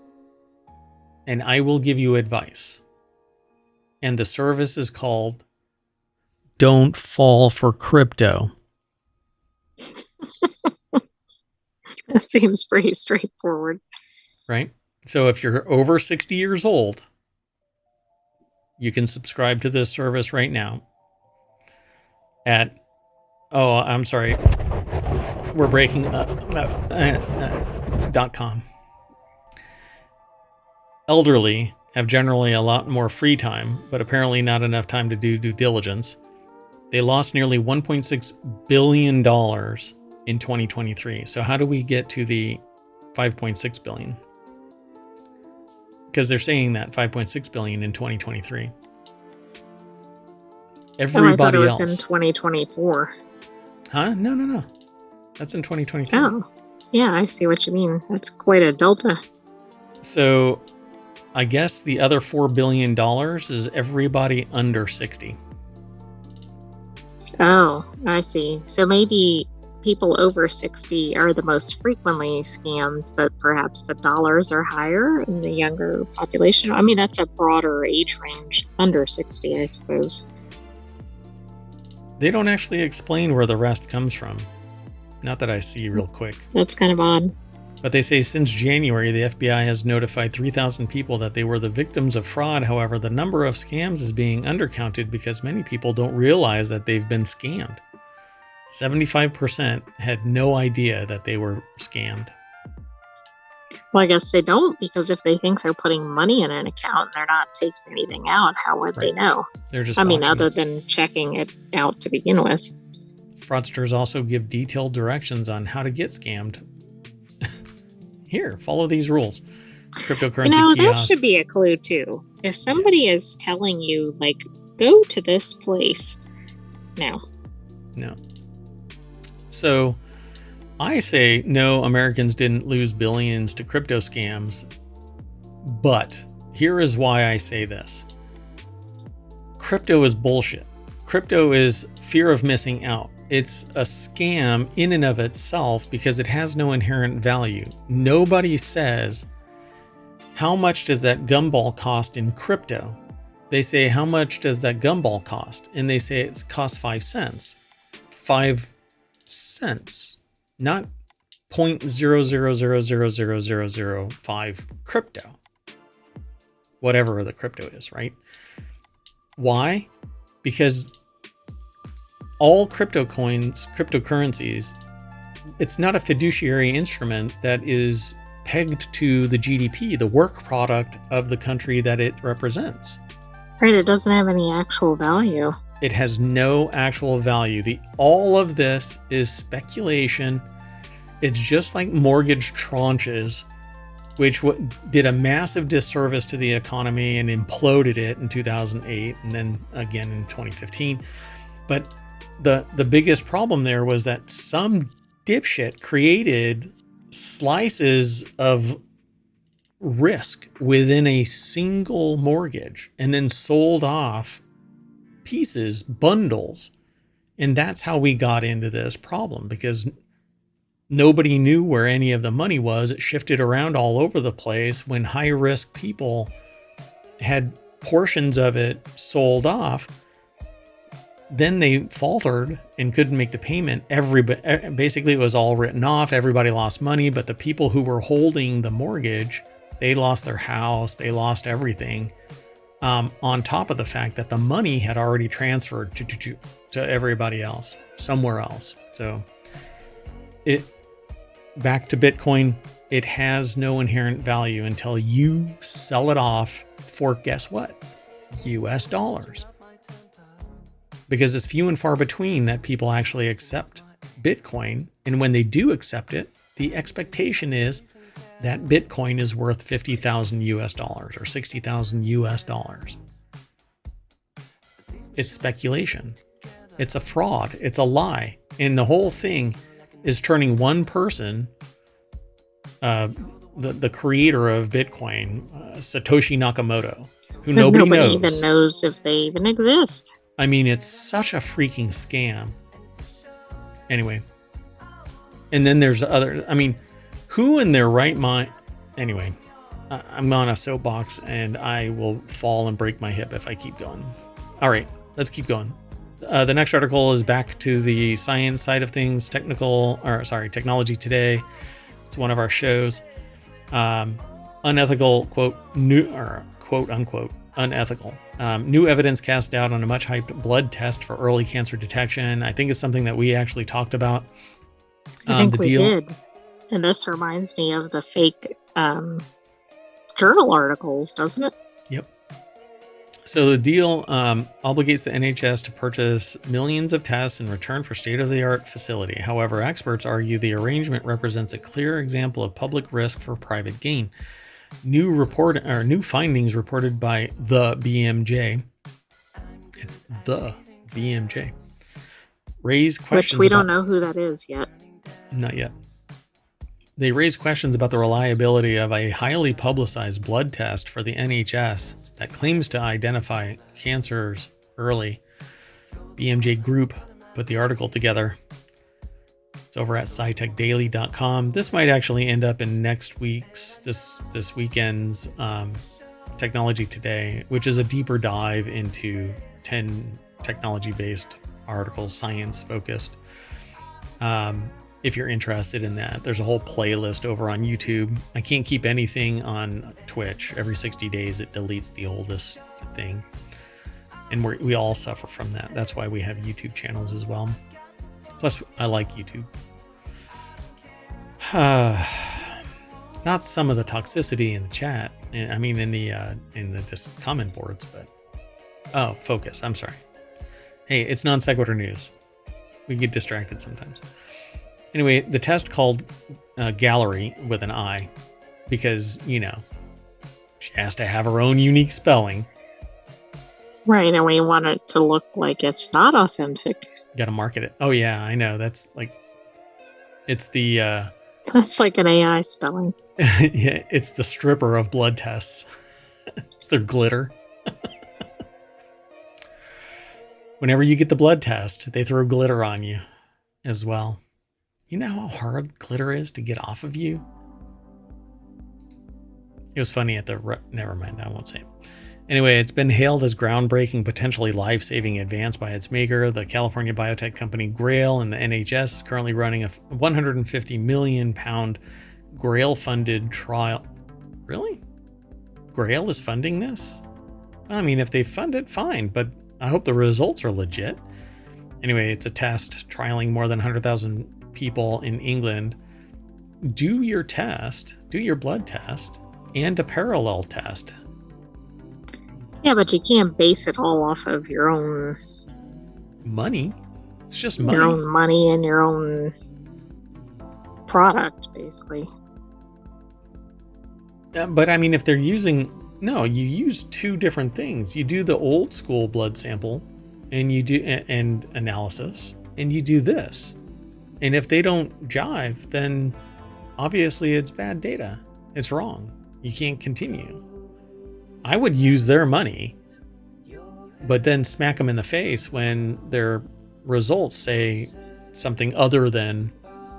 and I will give you advice. And the service is called Don't Fall for Crypto. That seems pretty straightforward. Right? So if you're over 60 years old, you can subscribe to this service right now. I'm sorry, we're breaking up, .com. elderly have generally a lot more free time, but apparently not enough time to do due diligence. They lost nearly $1.6 billion in 2023. So how do we get to the 5.6 billion? Because they're saying that 5.6 billion in 2023. Everybody I thought it was else. in 2024. Huh? No. That's in 2023. Oh, yeah, I see what you mean. That's quite a delta. So I guess the other $4 billion is everybody under 60. Oh, I see. So maybe people over 60 are the most frequently scammed, but perhaps the dollars are higher in the younger population. I mean, that's a broader age range, under 60, I suppose. They don't actually explain where the rest comes from. Not that I see real quick. That's kind of odd. But they say since January, the FBI has notified 3,000 people that they were the victims of fraud. However, the number of scams is being undercounted because many people don't realize that they've been scammed. 75% had no idea that they were scammed. Well, I guess they don't, because if they think they're putting money in an account and they're not taking anything out, how would they know? They're just other than checking it out to begin with. Fraudsters also give detailed directions on how to get scammed. Here, follow these rules. Cryptocurrency that should be a clue too. If somebody is telling you, like, go to this place. No. So I say no, Americans didn't lose billions to crypto scams. But here is why I say this. Crypto is bullshit. Crypto is fear of missing out. It's a scam in and of itself because it has no inherent value. Nobody says, how much does that gumball cost in crypto? They say, how much does that gumball cost? And they say it costs 5 cents. 5 cents, not 0.0000005 crypto. Whatever the crypto is, right? Why? Because all crypto coins, cryptocurrencies, it's not a fiduciary instrument that is pegged to the GDP, the work product of the country that it represents. Right, it doesn't have any actual value. It has no actual value. All of this is speculation. It's just like mortgage tranches, which did a massive disservice to the economy and imploded it in 2008 and then again in 2015. But the biggest problem there was that some dipshit created slices of risk within a single mortgage and then sold off pieces, bundles. And that's how we got into this problem, because nobody knew where any of the money was. It shifted around all over the place. When high risk people had portions of it sold off, then they faltered and couldn't make the payment. Basically, it was all written off. Everybody lost money, but the people who were holding the mortgage, they lost their house. They lost everything. On top of the fact that the money had already transferred to everybody else, somewhere else. So back to Bitcoin, it has no inherent value until you sell it off for, guess what? US dollars. Because it's few and far between that people actually accept Bitcoin. And when they do accept it, the expectation is that Bitcoin is worth 50,000 US dollars or 60,000 US dollars. It's speculation. It's a fraud. It's a lie. And the whole thing is turning one person, the creator of Bitcoin, Satoshi Nakamoto, who nobody knows. Even knows if they even exist. I mean, it's such a freaking scam. Anyway. And then there's who in their right mind? Anyway, I'm on a soapbox and I will fall and break my hip if I keep going. All right, let's keep going. The next article is back to the science side of things, Technology Today. It's one of our shows. Unethical, quote unquote, unethical. New evidence cast doubt on a much hyped blood test for early cancer detection. I think it's something that we actually talked about. I think we did. And this reminds me of the fake journal articles, doesn't it? Yep. So the deal obligates the NHS to purchase millions of tests in return for state-of-the-art facility. However, experts argue the arrangement represents a clear example of public risk for private gain. New findings reported by the BMJ. It's the BMJ. Raise questions. Which we don't know who that is yet. Not yet. They raised questions about the reliability of a highly publicized blood test for the NHS that claims to identify cancers early. BMJ Group put the article together. It's over at scitechdaily.com. This might actually end up in this weekend's Technology Today, which is a deeper dive into 10 technology-based articles, science-focused. If you're interested in that, there's a whole playlist over on YouTube. I can't keep anything on Twitch. Every 60 days, it deletes the oldest thing. And we all suffer from that. That's why we have YouTube channels as well. Plus, I like YouTube. Not some of the toxicity in the chat. I mean, in the comment boards, but... Oh, focus. I'm sorry. Hey, it's non sequitur news. We get distracted sometimes. Anyway, the test called Gallery with an I, because, she has to have her own unique spelling. Right, and we want it to look like it's not authentic. Got to market it. Oh, yeah, I know. That's like, it's the... That's like an AI spelling. Yeah, it's the stripper of blood tests. It's their glitter. Whenever you get the blood test, they throw glitter on you as well. You know how hard glitter is to get off of you? It was funny never mind, I won't say it. Anyway, it's been hailed as groundbreaking, potentially life-saving advance by its maker. The California biotech company Grail and the NHS is currently running a £150 million Grail-funded trial. Really? Grail is funding this? I mean, if they fund it, fine, but I hope the results are legit. Anyway, it's a test trialing more than 100,000 people in England. Do your blood test, and a parallel test. Yeah, but you can't base it all off of your own money. It's just money. Your own money and your own product, basically. But I mean, if they're you use two different things. You do the old school blood sample, and you do and analysis, and you do this. And if they don't jive, then obviously it's bad data. It's wrong. You can't continue. I would use their money, but then smack them in the face when their results say something other than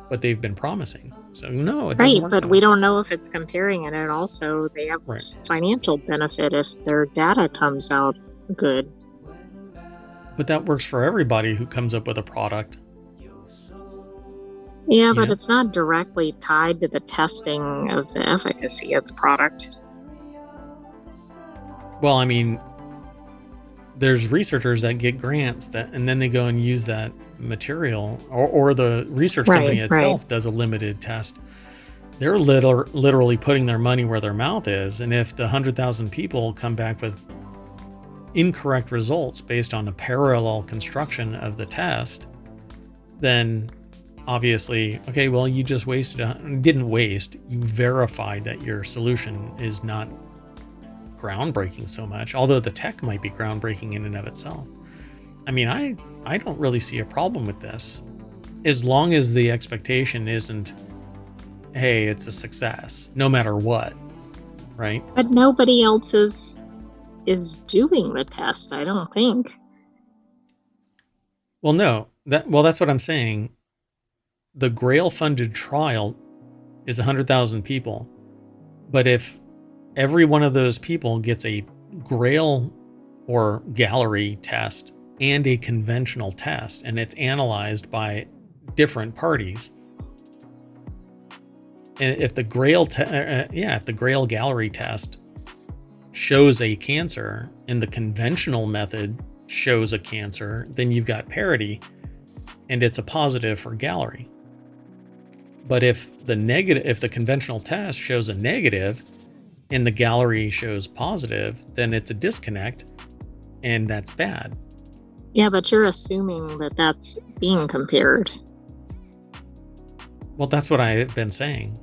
what they've been promising. So no, it doesn't work. Right, but we don't know if it's comparing it, and also they have financial benefit if their data comes out good. But that works for everybody who comes up with a product. Yeah, but it's not directly tied to the testing of the efficacy of the product. Well, I mean, there's researchers that get grants and then they go and use that material, or the research company itself does a limited test. They're literally putting their money where their mouth is. And if the 100,000 people come back with incorrect results based on a parallel construction of the test, then obviously, okay, well, you just didn't waste. You verified that your solution is not groundbreaking so much, although the tech might be groundbreaking in and of itself. I mean, I don't really see a problem with this, as long as the expectation isn't, hey, it's a success, no matter what, right? But nobody else is doing the test, I don't think. Well, no, that's what I'm saying. The Grail-funded trial is 100,000 people, but if every one of those people gets a Grail or Gallery test and a conventional test, and it's analyzed by different parties, and if the Grail Gallery test shows a cancer and the conventional method shows a cancer, then you've got parity, and it's a positive for Gallery. But if the conventional test shows a negative, and the gallery shows positive, then it's a disconnect, and that's bad. Yeah, but you're assuming that that's being compared. Well, that's what I've been saying.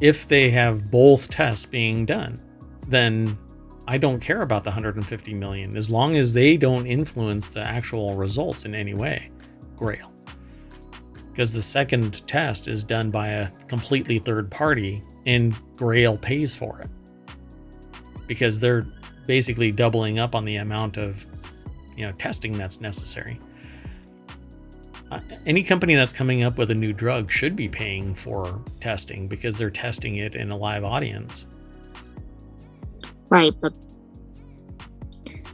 If they have both tests being done, then I don't care about the 150 million as long as they don't influence the actual results in any way. Grail. Because the second test is done by a completely third party and Grail pays for it. Because they're basically doubling up on the amount of testing that's necessary. Any company that's coming up with a new drug should be paying for testing because they're testing it in a live audience. Right, but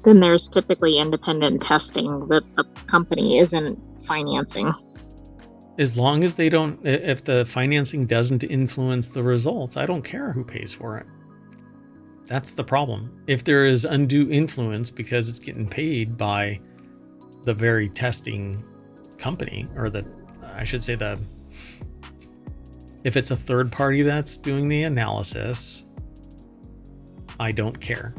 then there's typically independent testing that the company isn't financing. As long as they don't, if the financing doesn't influence the results, I don't care who pays for it. That's the problem. If there is undue influence because it's getting paid by the very testing company, or if it's a third party that's doing the analysis, I don't care.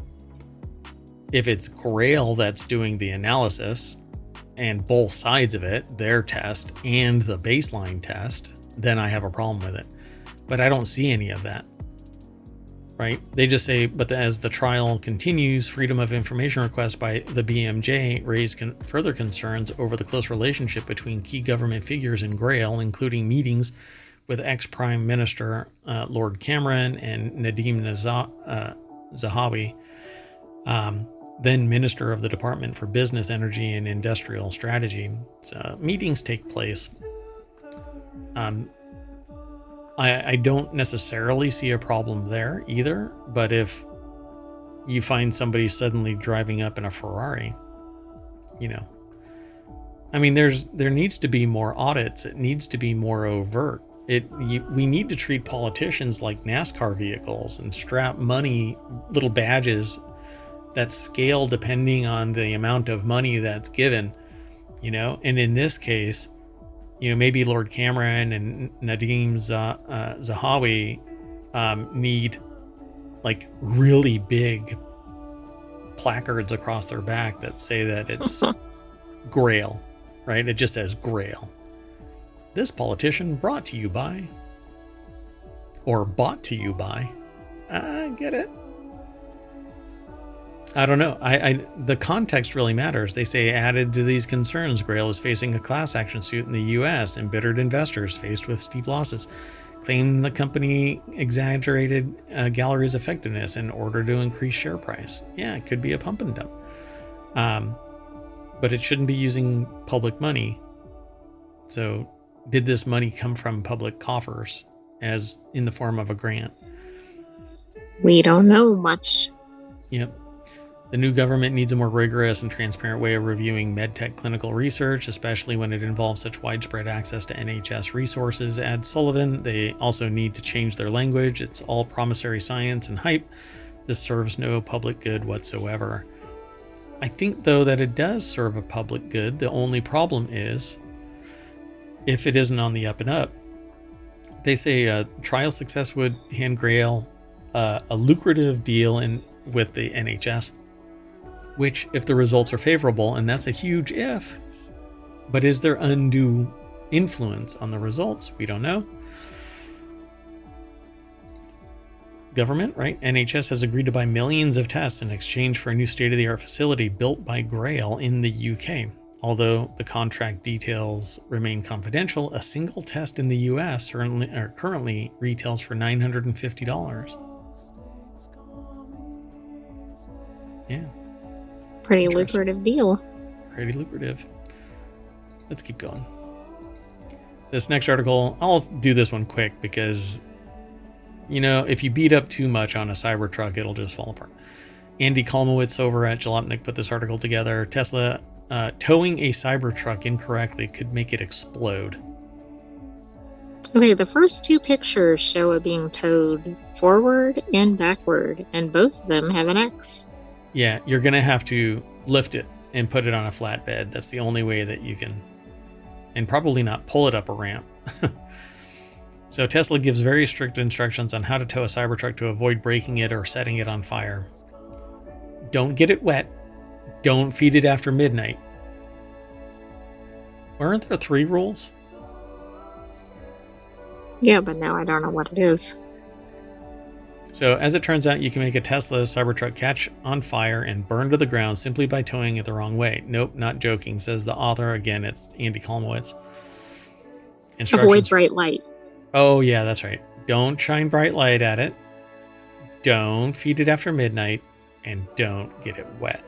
If it's Grail that's doing the analysis and both sides of it, their test and the baseline test, then I have a problem with it. But I don't see any of that. Right? They just say, but as the trial continues, freedom of information requests by the BMJ raised further concerns over the close relationship between key government figures in Grail, including meetings with ex-Prime Minister Lord Cameron and Nadeem Zahawi, then Minister of the Department for Business, Energy, and Industrial Strategy. So, meetings take place. I don't necessarily see a problem there either, but if you find somebody suddenly driving up in a Ferrari, I mean, there needs to be more audits. It needs to be more overt. We need to treat politicians like NASCAR vehicles and strap little badges that scale depending on the amount of money that's given, and in this case, maybe Lord Cameron and Nadeem Zahawi need like really big placards across their back that say that it's Grail, right? It just says Grail. This politician brought to you by, or bought to you by. I get it. I don't know. The context really matters. They say, added to these concerns, Grail is facing a class action suit in the U.S. Embittered investors faced with steep losses claim the company exaggerated Gallery's effectiveness in order to increase share price. Yeah, it could be a pump and dump. But it shouldn't be using public money. So did this money come from public coffers as in the form of a grant? We don't know much. Yep. The new government needs a more rigorous and transparent way of reviewing medtech clinical research, especially when it involves such widespread access to NHS resources, adds Sullivan. They also need to change their language. It's all promissory science and hype. This serves no public good whatsoever. I think, though, that it does serve a public good. The only problem is if it isn't on the up and up. They say trial success would hand Grail a lucrative deal with the NHS. Which, if the results are favorable, and that's a huge if, but is there undue influence on the results? We don't know. Government, right? NHS has agreed to buy millions of tests in exchange for a new state-of-the-art facility built by Grail in the UK. Although the contract details remain confidential, a single test in the US currently retails for $950. Yeah. Pretty lucrative deal. Pretty lucrative. Let's keep going. This next article, I'll do this one quick because, if you beat up too much on a Cybertruck, it'll just fall apart. Andy Kalmowitz over at Jalopnik put this article together. Tesla towing a Cybertruck incorrectly could make it explode. Okay, the first two pictures show it being towed forward and backward, and both of them have an X. Yeah, you're going to have to lift it and put it on a flatbed. That's the only way that you can, and probably not pull it up a ramp. So Tesla gives very strict instructions on how to tow a Cybertruck to avoid breaking it or setting it on fire. Don't get it wet. Don't feed it after midnight. Aren't there 3 rules? Yeah, but now I don't know what it is. So, as it turns out, you can make a Tesla Cybertruck catch on fire and burn to the ground simply by towing it the wrong way. Nope, not joking, says the author. Again, it's Andy Kolmowitz. Avoid bright light. Oh, yeah, that's right. Don't shine bright light at it. Don't feed it after midnight. And don't get it wet.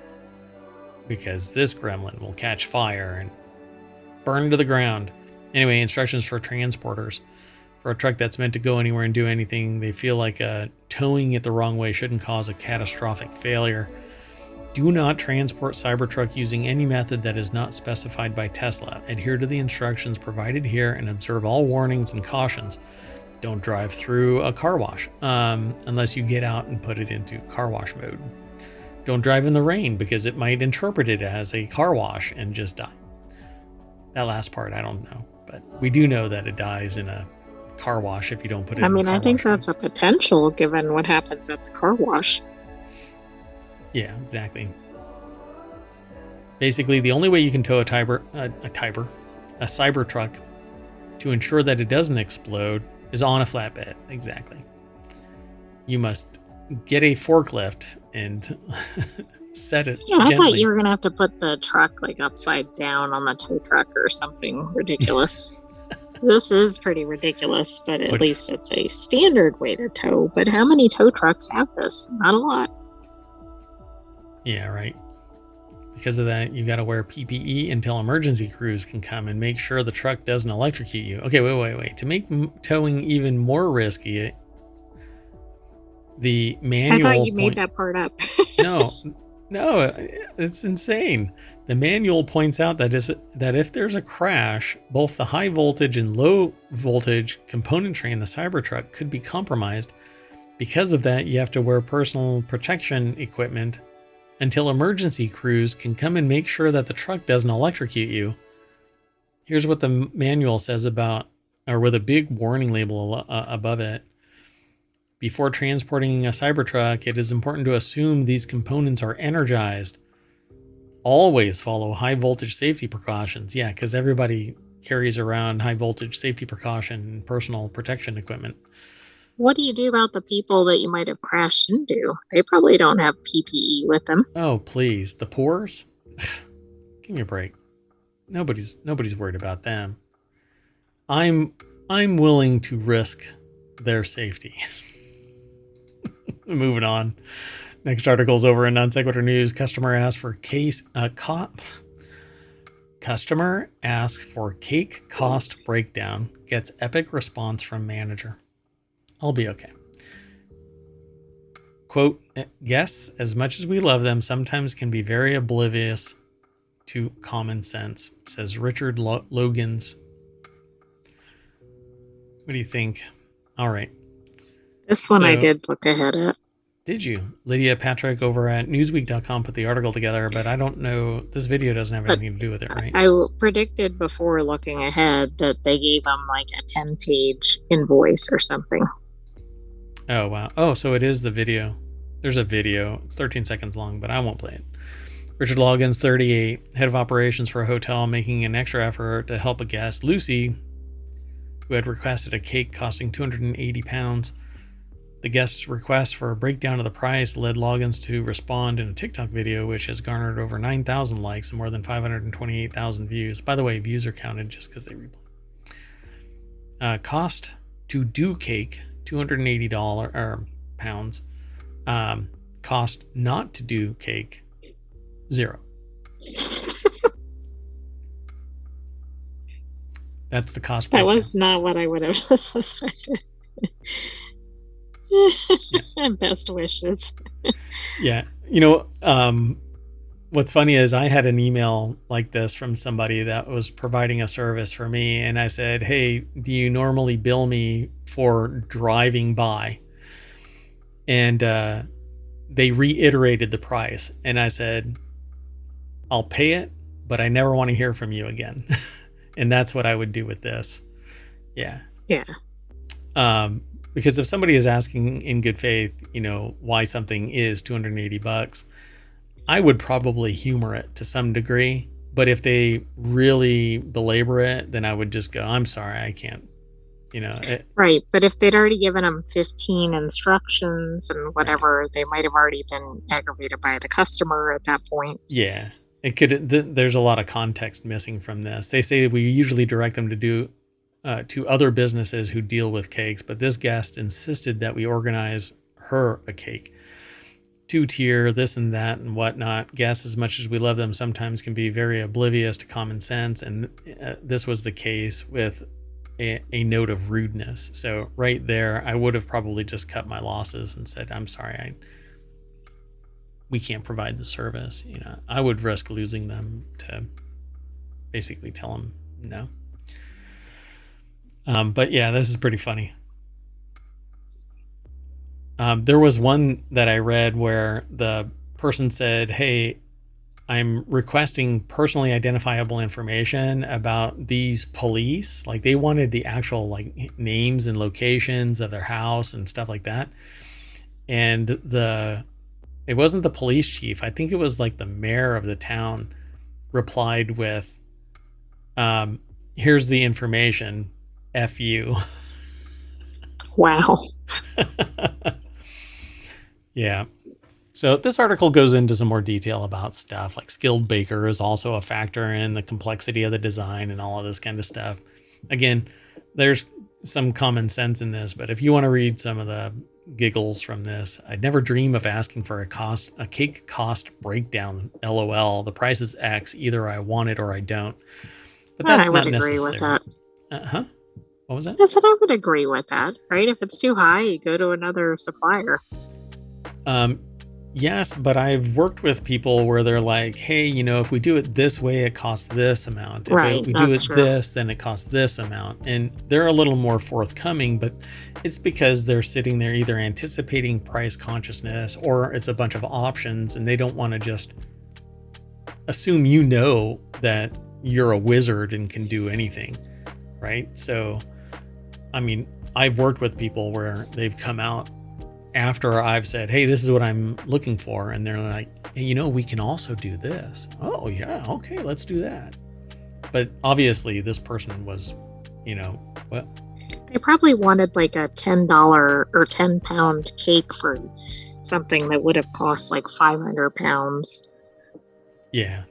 Because this gremlin will catch fire and burn to the ground. Anyway, instructions for transporters. For a truck that's meant to go anywhere and do anything, they feel like towing it the wrong way shouldn't cause a catastrophic failure. Do not transport Cybertruck using any method that is not specified by Tesla. Adhere to the instructions provided here and observe all warnings and cautions. Don't drive through a car wash unless you get out and put it into car wash mode. Don't drive in the rain because it might interpret it as a car wash and just die. That last part, I don't know. But we do know that it dies in a car wash if you don't put it in the car wash. I think that's a potential given what happens at the car wash. Yeah, exactly. Basically, the only way you can tow a Cybertruck to ensure that it doesn't explode is on a flatbed. Exactly. You must get a forklift and set it gently. I thought you were going to have to put the truck like upside down on the tow truck or something ridiculous. This is pretty ridiculous, but at least it's a standard way to tow. But how many tow trucks have this? Not a lot. Yeah, right. Because of that, you got to wear PPE until emergency crews can come and make sure the truck doesn't electrocute you. Okay, wait. To make towing even more risky, the manual... I thought you made that part up. No, it's insane. The manual points out that if there's a crash, both the high voltage and low voltage componentry in the Cybertruck could be compromised. Because of that, you have to wear personal protection equipment until emergency crews can come and make sure that the truck doesn't electrocute you. Here's what the manual says about, or with a big warning label above it. Before transporting a Cybertruck, it is important to assume these components are energized. Always follow high voltage safety precautions. Yeah, because everybody carries around high voltage safety precaution and personal protection equipment. What do you do about the people that you might have crashed into? They probably don't have PPE with them. Oh, please. The poors? Give me a break. Nobody's worried about them. I'm willing to risk their safety. Moving on. Next article's over in Non-Sequitur News. Customer asks for cake cost breakdown. Gets epic response from manager. I'll be okay. Quote, guests, as much as we love them, sometimes can be very oblivious to common sense, says Richard Logans. What do you think? All right. This one I did look ahead at. Did you? Lydia Patrick over at Newsweek.com put the article together, but I don't know. This video doesn't have anything to do with it, right? I predicted before looking ahead that they gave them like a 10-page invoice or something. Oh, wow. Oh, so it is the video. There's a video. It's 13 seconds long, but I won't play it. Richard Loggins, 38, head of operations for a hotel, making an extra effort to help a guest, Lucy, who had requested a cake costing £280. The guest's request for a breakdown of the price led Loggins to respond in a TikTok video, which has garnered over 9,000 likes and more than 528,000 views. By the way, views are counted just because they replay. Cost to do cake, $280 or pounds. Cost not to do cake, $0. That's the cost breakdown. That was not what I would have suspected. Yeah. Best wishes. Yeah. What's funny is I had an email like this from somebody that was providing a service for me, and I said, hey, do you normally bill me for driving by? And they reiterated the price, and I said, I'll pay it, but I never want to hear from you again. And that's what I would do with this. Yeah. Yeah. Because if somebody is asking in good faith, why something is $280, I would probably humor it to some degree. But if they really belabor it, then I would just go, I'm sorry, I can't, Right, but if they'd already given them 15 instructions and whatever, they might have already been aggravated by the customer at that point. Yeah, it could. There's a lot of context missing from this. They say we usually direct them to do to other businesses who deal with cakes, but this guest insisted that we organize her a cake. 2-tier, this and that and whatnot. Guests, as much as we love them, sometimes can be very oblivious to common sense, and this was the case with a note of rudeness. So right there, I would have probably just cut my losses and said, I'm sorry, we can't provide the service. I would risk losing them to basically tell them no. But yeah, this is pretty funny. There was one that I read where the person said, hey, I'm requesting personally identifiable information about these police. Like, they wanted the actual names and locations of their house and stuff like that. And it wasn't the police chief. I think it was the mayor of the town replied with, here's the information, F you. Wow. Yeah. So this article goes into some more detail about stuff like skilled baker is also a factor in the complexity of the design and all of this kind of stuff. Again, there's some common sense in this, but if you want to read some of the giggles from this, I'd never dream of asking for a cake cost breakdown. LOL. The price is X. Either I want it or I don't. But that's I would not agree necessary. with that. What was that? I said I would agree with that, right? If it's too high, you go to another supplier. Yes, but I've worked with people where they're like, hey, if we do it this way, it costs this amount. If we do it this, then it costs this amount. And they're a little more forthcoming, but it's because they're sitting there either anticipating price consciousness or it's a bunch of options and they don't want to just assume that you're a wizard and can do anything, right? So, I mean, I've worked with people where they've come out after I've said, hey, this is what I'm looking for. And they're like, hey, we can also do this. Oh, yeah. Okay, let's do that. But obviously this person was, what? They probably wanted a $10 or 10 pound cake for something that would have cost 500 pounds. Yeah.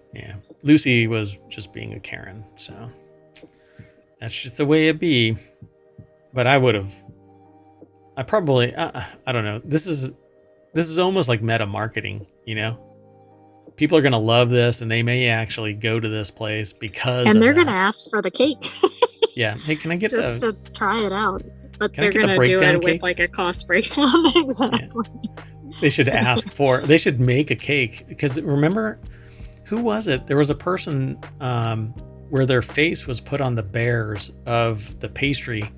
Lucy was just being a Karen. So that's just the way it be. But I probably, I don't know. This is almost like meta marketing, People are going to love this and they may actually go to this place because and they're going to ask for the cake. Yeah. Hey, can I get just to try it out? But they're going to do it cake? with a cost breakdown. Exactly. Yeah. They should they should make a cake, because remember, who was it? There was a person where their face was put on the bears of the pastry.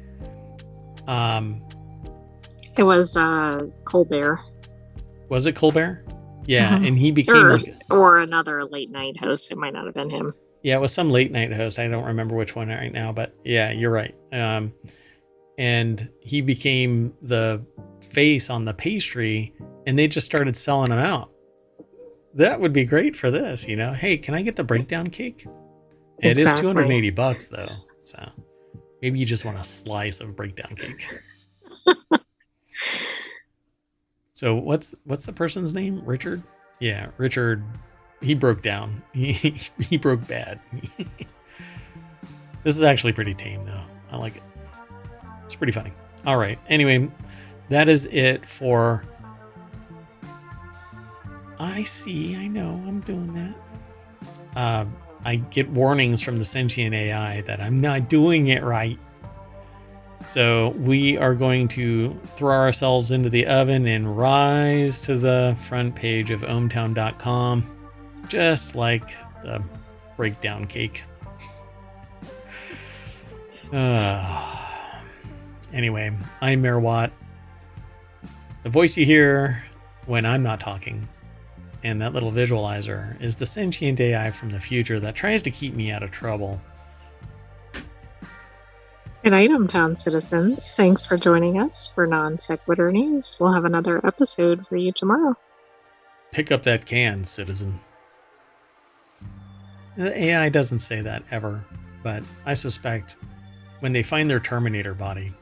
It was Colbert. Was it Colbert? Yeah, and he became or another late night host. It might not have been him. Yeah, it was some late night host. I don't remember which one right now, but yeah, you're right. And he became the face on the pastry, and they just started selling them out. That would be great for this, Hey, can I get the breakdown cake? It is $280 though, so maybe you just want a slice of breakdown cake. So what's the person's name? Richard? Yeah, Richard. He broke down. He broke bad. This is actually pretty tame though. I like it. It's pretty funny. All right. Anyway, that is it for. I know. I'm doing that. I get warnings from the Sentient AI that I'm not doing it right. So we are going to throw ourselves into the oven and rise to the front page of ohmTown.com, just like the breakdown cake. Anyway, I'm Mayor Watt. The voice you hear when I'm not talking, and that little visualizer, is the Sentient AI from the future that tries to keep me out of trouble. Good night, ohmTown citizens. Thanks for joining us for Non Sequitur News. We'll have another episode for you tomorrow. Pick up that can, citizen. The AI doesn't say that ever, but I suspect when they find their Terminator body,